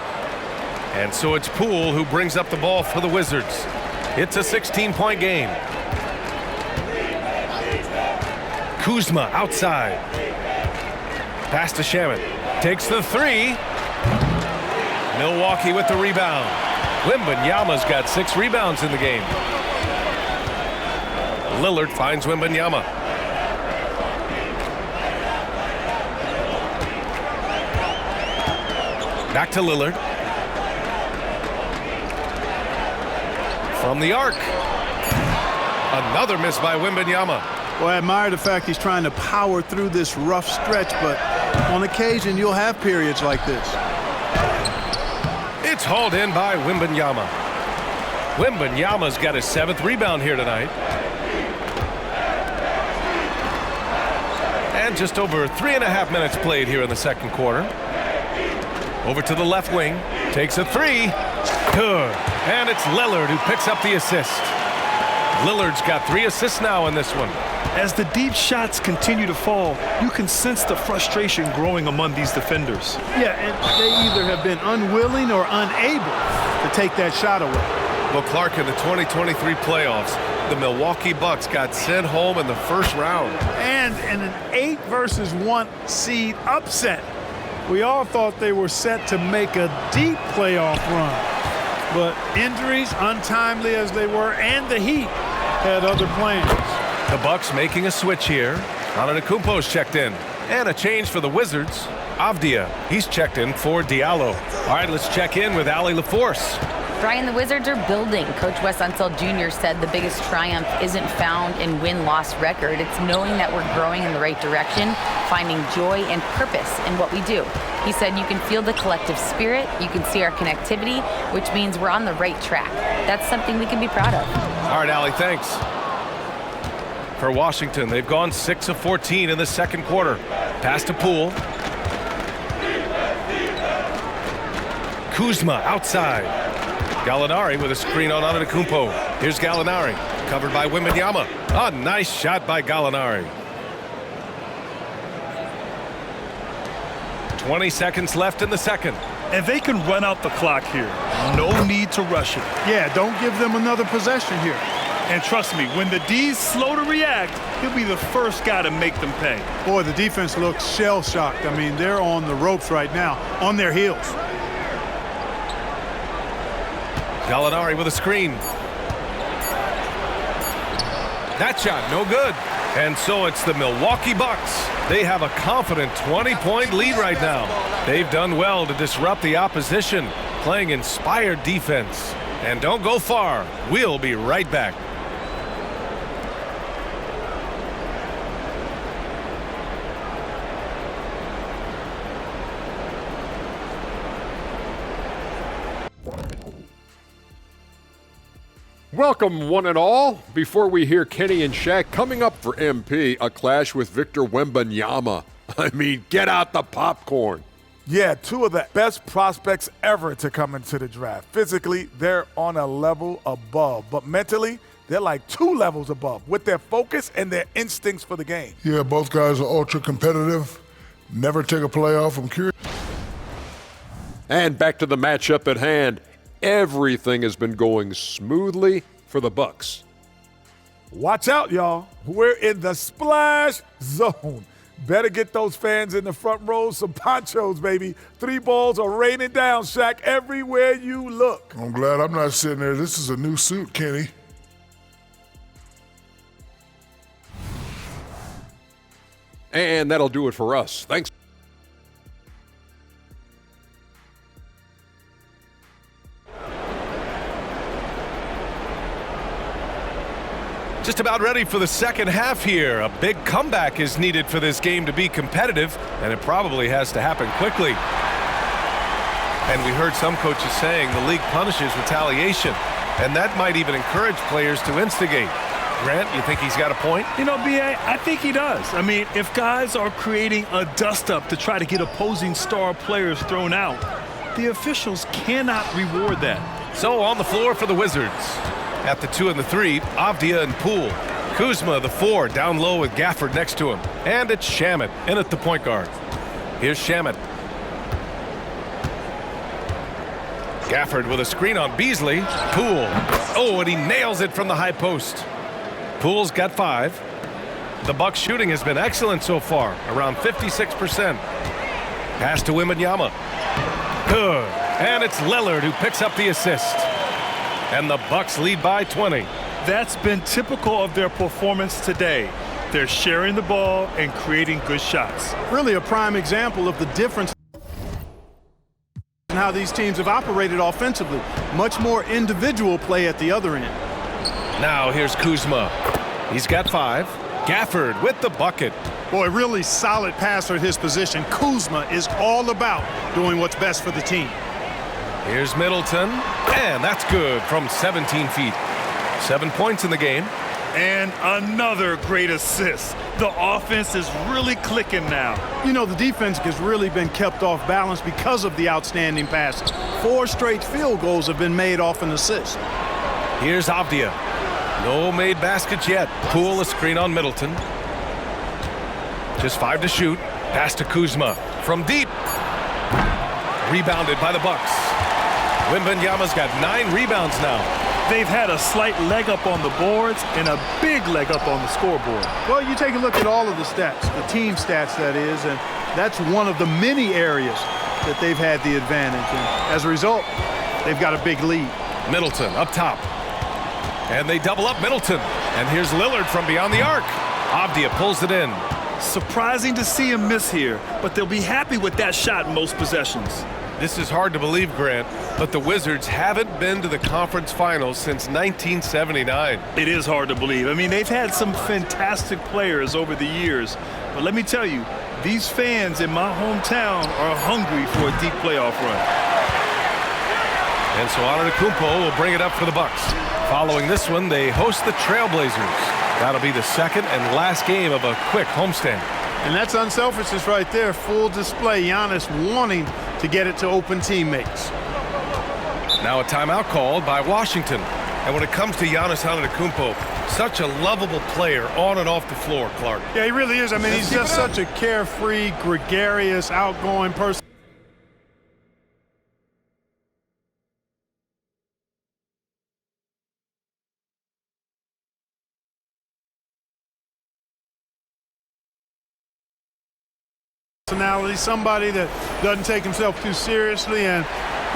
And so it's Poole who brings up the ball for the Wizards. It's a 16-point game. Kuzma outside. Pass to Shamet. Takes the three. Milwaukee with the rebound. Wembanyama's got 6 rebounds in the game. Lillard finds Wembanyama. Back to Lillard. From the arc. Another miss by Wembanyama. Well, I admire the fact he's trying to power through this rough stretch, but on occasion you'll have periods like this. It's hauled in by Wembanyama. Wembanyama's got his 7th rebound here tonight. And just over 3.5 minutes played here in the second quarter. Over to the left wing. Takes a three. Good. And it's Lillard who picks up the assist. Lillard's got 3 assists now in this one. As the deep shots continue to fall, you can sense the frustration growing among these defenders. Yeah, and they either have been unwilling or unable to take that shot away. Well, Clark, in the 2023 playoffs, the Milwaukee Bucks got sent home in the first round. And in an 8-versus-1 seed upset. We all thought they were set to make a deep playoff run. But injuries, untimely as they were, and the Heat had other plans. The Bucks making a switch here. Antetokounmpo's checked in. And a change for the Wizards. Avdia, he's checked in for Diallo. All right, let's check in with Allie LaForce. Brian, the Wizards are building. Coach Wes Unseld Jr. said the biggest triumph isn't found in win-loss record. It's knowing that we're growing in the right direction, finding joy and purpose in what we do. He said you can feel the collective spirit, you can see our connectivity, which means we're on the right track. That's something we can be proud of. All right, Allie, thanks. For Washington, they've gone 6 of 14 in the second quarter. Pass to Poole. Kuzma outside. Gallinari with a screen on Antetokounmpo. Here's Gallinari, covered by Wembanyama. A nice shot by Gallinari. 20 seconds left in the second. And they can run out the clock here. No need to rush it. Yeah, don't give them another possession here. And trust me, when the D's slow to react, he'll be the first guy to make them pay. Boy, the defense looks shell-shocked. I mean, they're on the ropes right now, on their heels. Gallinari with a screen. That shot, no good. And so it's the Milwaukee Bucks. They have a confident 20-point lead right now. They've done well to disrupt the opposition, playing inspired defense. And don't go far. We'll be right back. Welcome, one and all. Before we hear Kenny and Shaq coming up for MP, a clash with Victor Wembanyama. I mean, get out the popcorn. Yeah, 2 of the best prospects ever to come into the draft. Physically, they're on a level above, but mentally, they're like 2 levels above with their focus and their instincts for the game. Yeah, both guys are ultra competitive. Never take a play off. I'm curious. And back to the matchup at hand. everything has been going smoothly for the Bucks. Watch out, y'all. We're in the splash zone. Better get those fans in the front row some ponchos, baby. 3 balls are raining down, Shaq, everywhere you look. I'm glad I'm not sitting there. This is a new suit, Kenny. And that'll do it for us. Thanks. Just about ready for the second half here. A big comeback is needed for this game to be competitive, and it probably has to happen quickly. And we heard some coaches saying the league punishes retaliation, and that might even encourage players to instigate. Grant, you think he's got a point? You know, B.A., I think he does. I mean, if guys are creating a dust-up to try to get opposing star players thrown out, the officials cannot reward that. So on the floor for the Wizards. At the 2 and the 3, Avdia and Poole. Kuzma, the 4, down low with Gafford next to him. And it's Shamet in at the point guard. Here's Shamet. Gafford with a screen on Beasley. Poole. Oh, and he nails it from the high post. Poole's got 5. The Bucks shooting has been excellent so far, around 56%. Pass to Wembanyama. Good. And it's Lillard who picks up the assist. And the Bucks lead by 20. That's been typical of their performance today. They're sharing the ball and creating good shots. Really a prime example of the difference in how these teams have operated offensively. Much more individual play at the other end. Now here's Kuzma. He's got 5. Gafford with the bucket. Boy, really solid passer at his position. Kuzma is all about doing what's best for the team. Here's Middleton, and that's good from 17 feet. 7 points in the game. And another great assist. The offense is really clicking now. You know, the defense has really been kept off balance because of the outstanding passes. 4 straight field goals have been made off an assist. Here's Avdia. No made baskets yet. Poole a screen on Middleton. Just 5 to shoot. Pass to Kuzma from deep. Rebounded by the Bucks. Wembanyama's got 9 rebounds now. They've had a slight leg up on the boards and a big leg up on the scoreboard. Well, you take a look at all of the stats, the team stats that is, and that's one of the many areas that they've had the advantage. And as a result, they've got a big lead. Middleton up top. And they double up Middleton. And here's Lillard from beyond the arc. Avdia pulls it in. Surprising to see him miss here, but they'll be happy with that shot in most possessions. This is hard to believe, Grant, but the Wizards haven't been to the conference finals since 1979. It is hard to believe. I mean, they've had some fantastic players over the years, but let me tell you, these fans in my hometown are hungry for a deep playoff run. And so Antetokounmpo will bring it up for the Bucks. Following this one, they host the Trailblazers. That'll be the second and last game of a quick homestand. And that's unselfishness right there. Full display. Giannis wanting to get it to open teammates. Now a timeout called by Washington. And when it comes to Giannis Antetokounmpo, such a lovable player on and off the floor, Clark. Yeah, he really is. I mean, he's just such a carefree, gregarious, outgoing person. Personality, somebody that doesn't take himself too seriously, and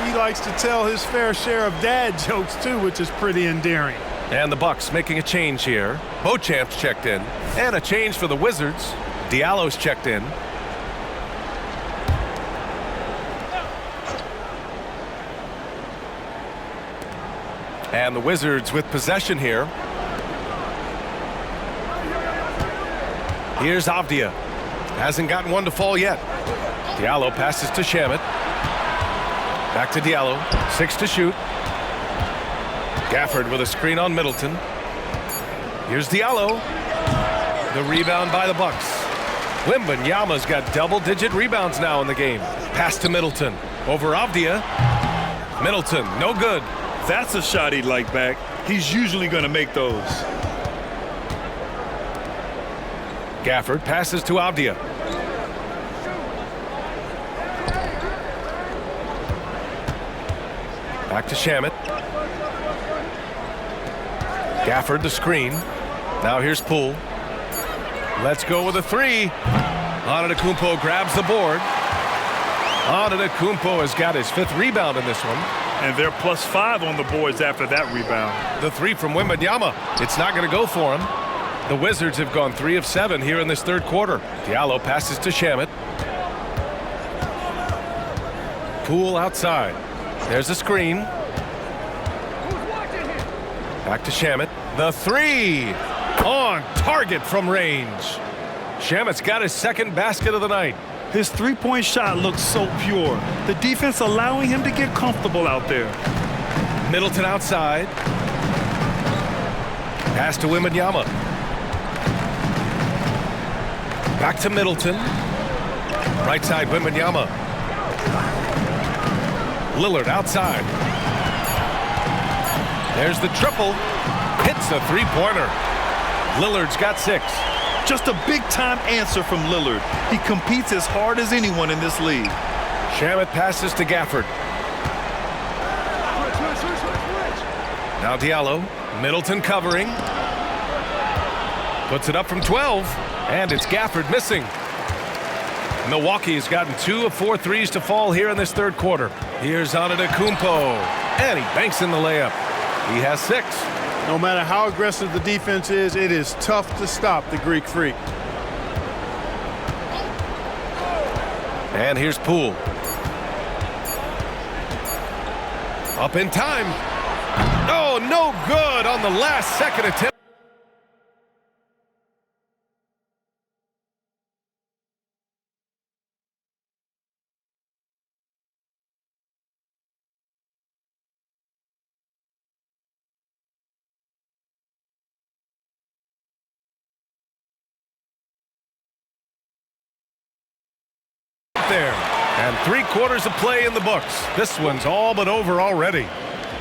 he likes to tell his fair share of dad jokes too, which is pretty endearing. And the Bucks making a change here. Beauchamp's checked in, and a change for the Wizards. Diallo's checked in. And the Wizards with possession here. Here's Avdia. Hasn't gotten one to fall yet. Diallo passes to Shamet. Back to Diallo. 6 to shoot. Gafford with a screen on Middleton. Here's Diallo. The rebound by the Bucks. Wembanyama's got double-digit rebounds now in the game. Pass to Middleton. Over Avdia. Middleton, no good. That's a shot he'd like back. He's usually going to make those. Gafford passes to Avdia. Back to Shamet. Gafford the screen. Now here's Poole. Let's go with a three. Antetokounmpo grabs the board. Antetokounmpo has got his 5th rebound in this one. And they're +5 on the boards after that rebound. The three from Wembanyama. It's not going to go for him. The Wizards have gone 3 of 7 here in this 3rd quarter. Diallo passes to Shamet. Poole outside. There's a screen. Back to Shamet. The three. On target from range. Shamet's got his 2nd basket of the night. His three-point shot looks so pure. The defense allowing him to get comfortable out there. Middleton outside. Pass to Wembanyama. Back to Middleton. Right side, Wembanyama. Lillard outside. There's the triple. Hits the three-pointer. Lillard's got 6. Just a big-time answer from Lillard. He competes as hard as anyone in this league. Shamet passes to Gafford. Now Diallo. Middleton covering. Puts it up from 12. And it's Gafford missing. Milwaukee has gotten 2 of 4 threes to fall here in this 3rd quarter. Here's Antetokounmpo. And he banks in the layup. He has 6. No matter how aggressive the defense is, it is tough to stop the Greek Freak. And here's Poole. Up in time. Oh, no good on the last second attempt. There, and 3/4 of play in the books. This one's all but over already.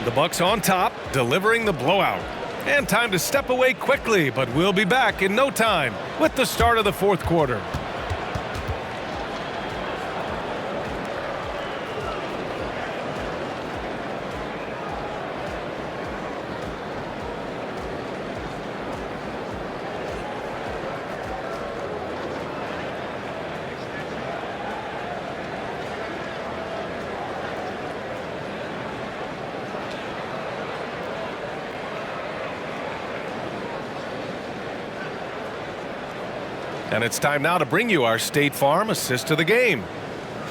The Bucks on top, delivering the blowout. And time to step away quickly, but we'll be back in no time with the start of the 4th quarter. And it's time now to bring you our State Farm assist to the game.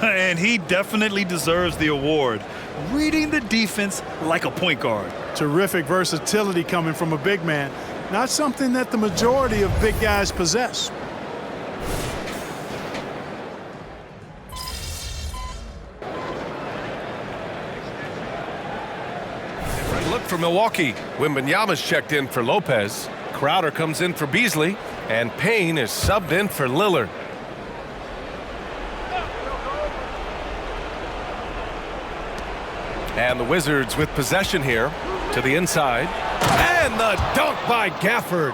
And he definitely deserves the award. Reading the defense like a point guard. Terrific versatility coming from a big man. Not something that the majority of big guys possess. Look for Milwaukee. Wembanyama's checked in for Lopez. Crowder comes in for Beasley. And Payne is subbed in for Lillard. And the Wizards with possession here to the inside. And the dunk by Gafford.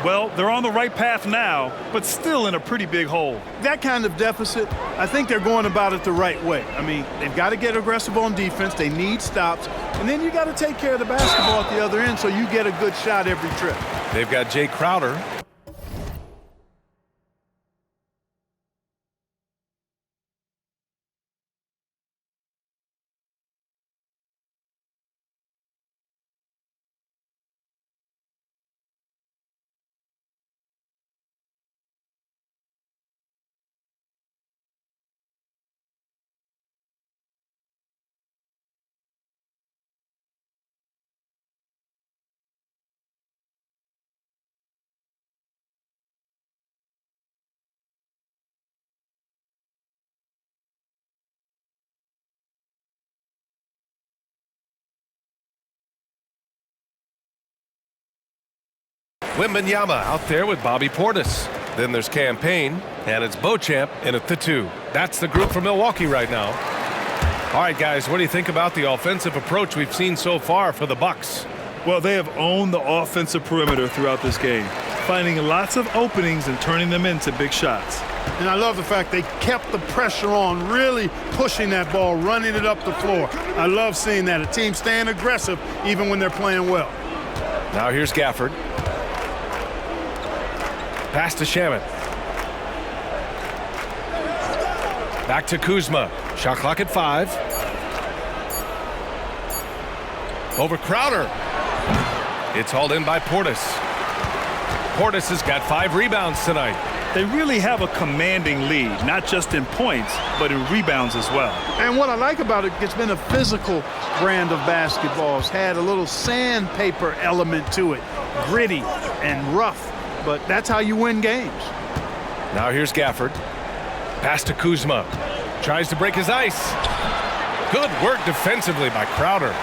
Well, they're on the right path now, but still in a pretty big hole. That kind of deficit, I think they're going about it the right way. I mean, they've got to get aggressive on defense. They need stops. And then you got to take care of the basketball at the other end so you get a good shot every trip. They've got Jay Crowder. Wembanyama out there with Bobby Portis. Then there's Campaign, and it's Beauchamp in at the 2. That's the group for Milwaukee right now. All right, guys, what do you think about the offensive approach we've seen so far for the Bucks? Well, they have owned the offensive perimeter throughout this game, finding lots of openings and turning them into big shots. And I love the fact they kept the pressure on, really pushing that ball, running it up the floor. I love seeing that. A team staying aggressive even when they're playing well. Now here's Gafford. Pass to Shaman. Back to Kuzma. Shot clock at 5. Over Crowder. It's hauled in by Portis. Portis has got 5 rebounds tonight. They really have a commanding lead, not just in points, but in rebounds as well. And what I like about it, it's been a physical brand of basketball. It's had a little sandpaper element to it, gritty and rough, but that's how you win games. Now here's Gafford. Pass to Kuzma. Tries to break his ice. Good work defensively by Crowder.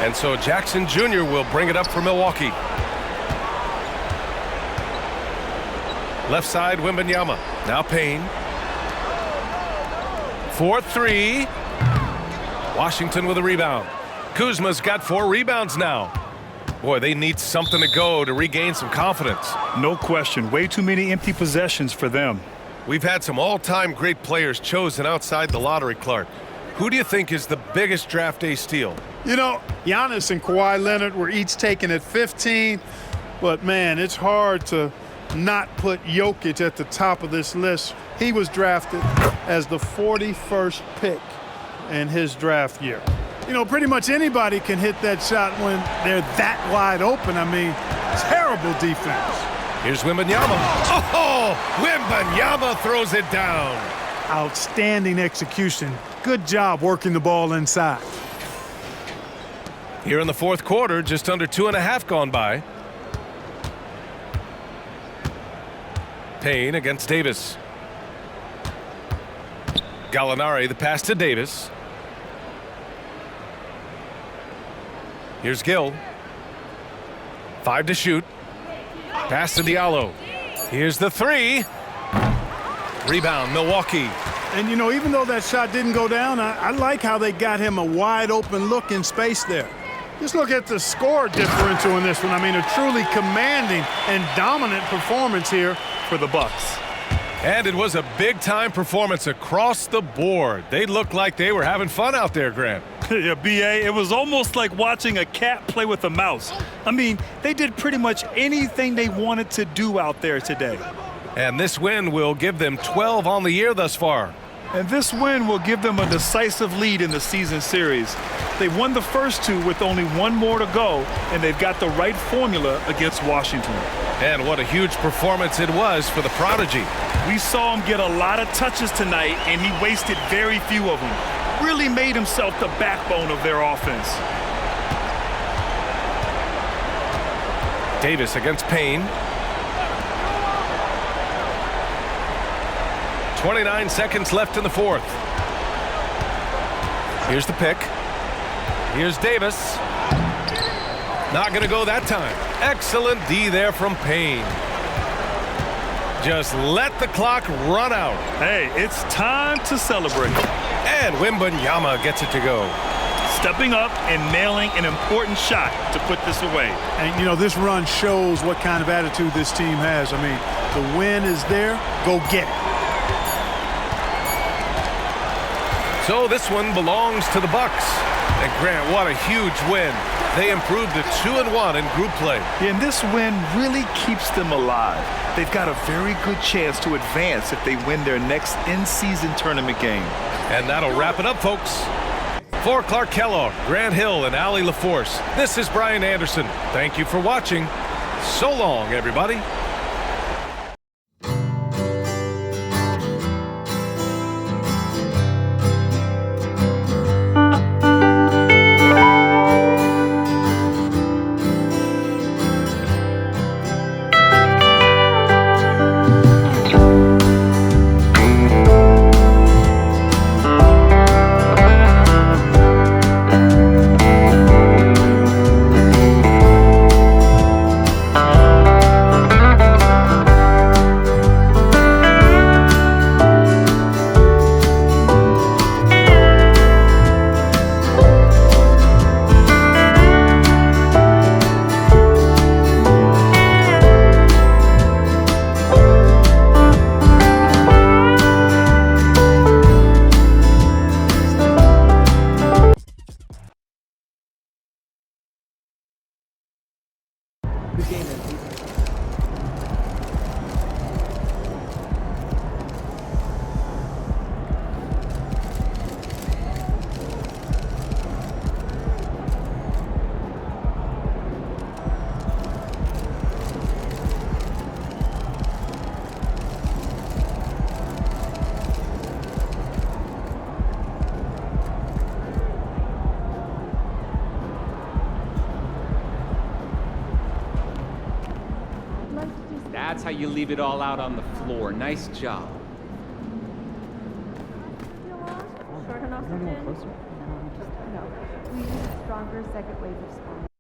And so Jackson Jr. will bring it up for Milwaukee. Left side, Wembanyama. Now Payne. 4-3. Washington with a rebound. Kuzma's got 4 rebounds now. Boy, they need something to go to regain some confidence. No question. Way too many empty possessions for them. We've had some all-time great players chosen outside the lottery, Clark. Who do you think is the biggest draft day steal? You know, Giannis and Kawhi Leonard were each taken at 15, but man, it's hard to not put Jokic at the top of this list. He was drafted as the 41st pick in his draft year. You know, pretty much anybody can hit that shot when they're that wide open. I mean, terrible defense. Here's Wembanyama. Oh, Wembanyama throws it down. Outstanding execution. Good job working the ball inside. Here in the fourth quarter, just under 2.5 gone by. Payne against Davis. Gallinari, the pass to Davis. Here's Gill. 5 to shoot. Pass to Diallo. Here's the 3. Rebound, Milwaukee. And, you know, even though that shot didn't go down, I like how they got him a wide open look in space there. Just look at the score differential in this one. I mean, a truly commanding and dominant performance here for the Bucks. And it was a big-time performance across the board. They looked like they were having fun out there, Grant. Yeah, B.A., it was almost like watching a cat play with a mouse. I mean, they did pretty much anything they wanted to do out there today. And this win will give them 12 on the year thus far. And this win will give them a decisive lead in the season series. They won the first 2 with only 1 more to go, and they've got the right formula against Washington. And what a huge performance it was for the Prodigy. We saw him get a lot of touches tonight, and he wasted very few of them. Really made himself the backbone of their offense. Davis against Payne. 29 seconds left in the fourth. Here's the pick. Here's Davis. Not going to go that time. Excellent D there from Payne. Just let the clock run out. Hey, it's time to celebrate. And Wembanyama gets it to go. Stepping up and nailing an important shot to put this away. And, you know, this run shows what kind of attitude this team has. I mean, the win is there. Go get it. So this one belongs to the Bucks. And Grant, what a huge win. They improved to 2-1 in group play. Yeah, and this win really keeps them alive. They've got a very good chance to advance if they win their next in-season tournament game. And that'll wrap it up, folks. For Clark Kellogg, Grant Hill, and Allie LaForce, this is Brian Anderson. Thank you for watching. So long, everybody. Good game, MP. That's how you leave it all out on the floor. Nice job. Short on oxygen? No. We need stronger second wave of scoring.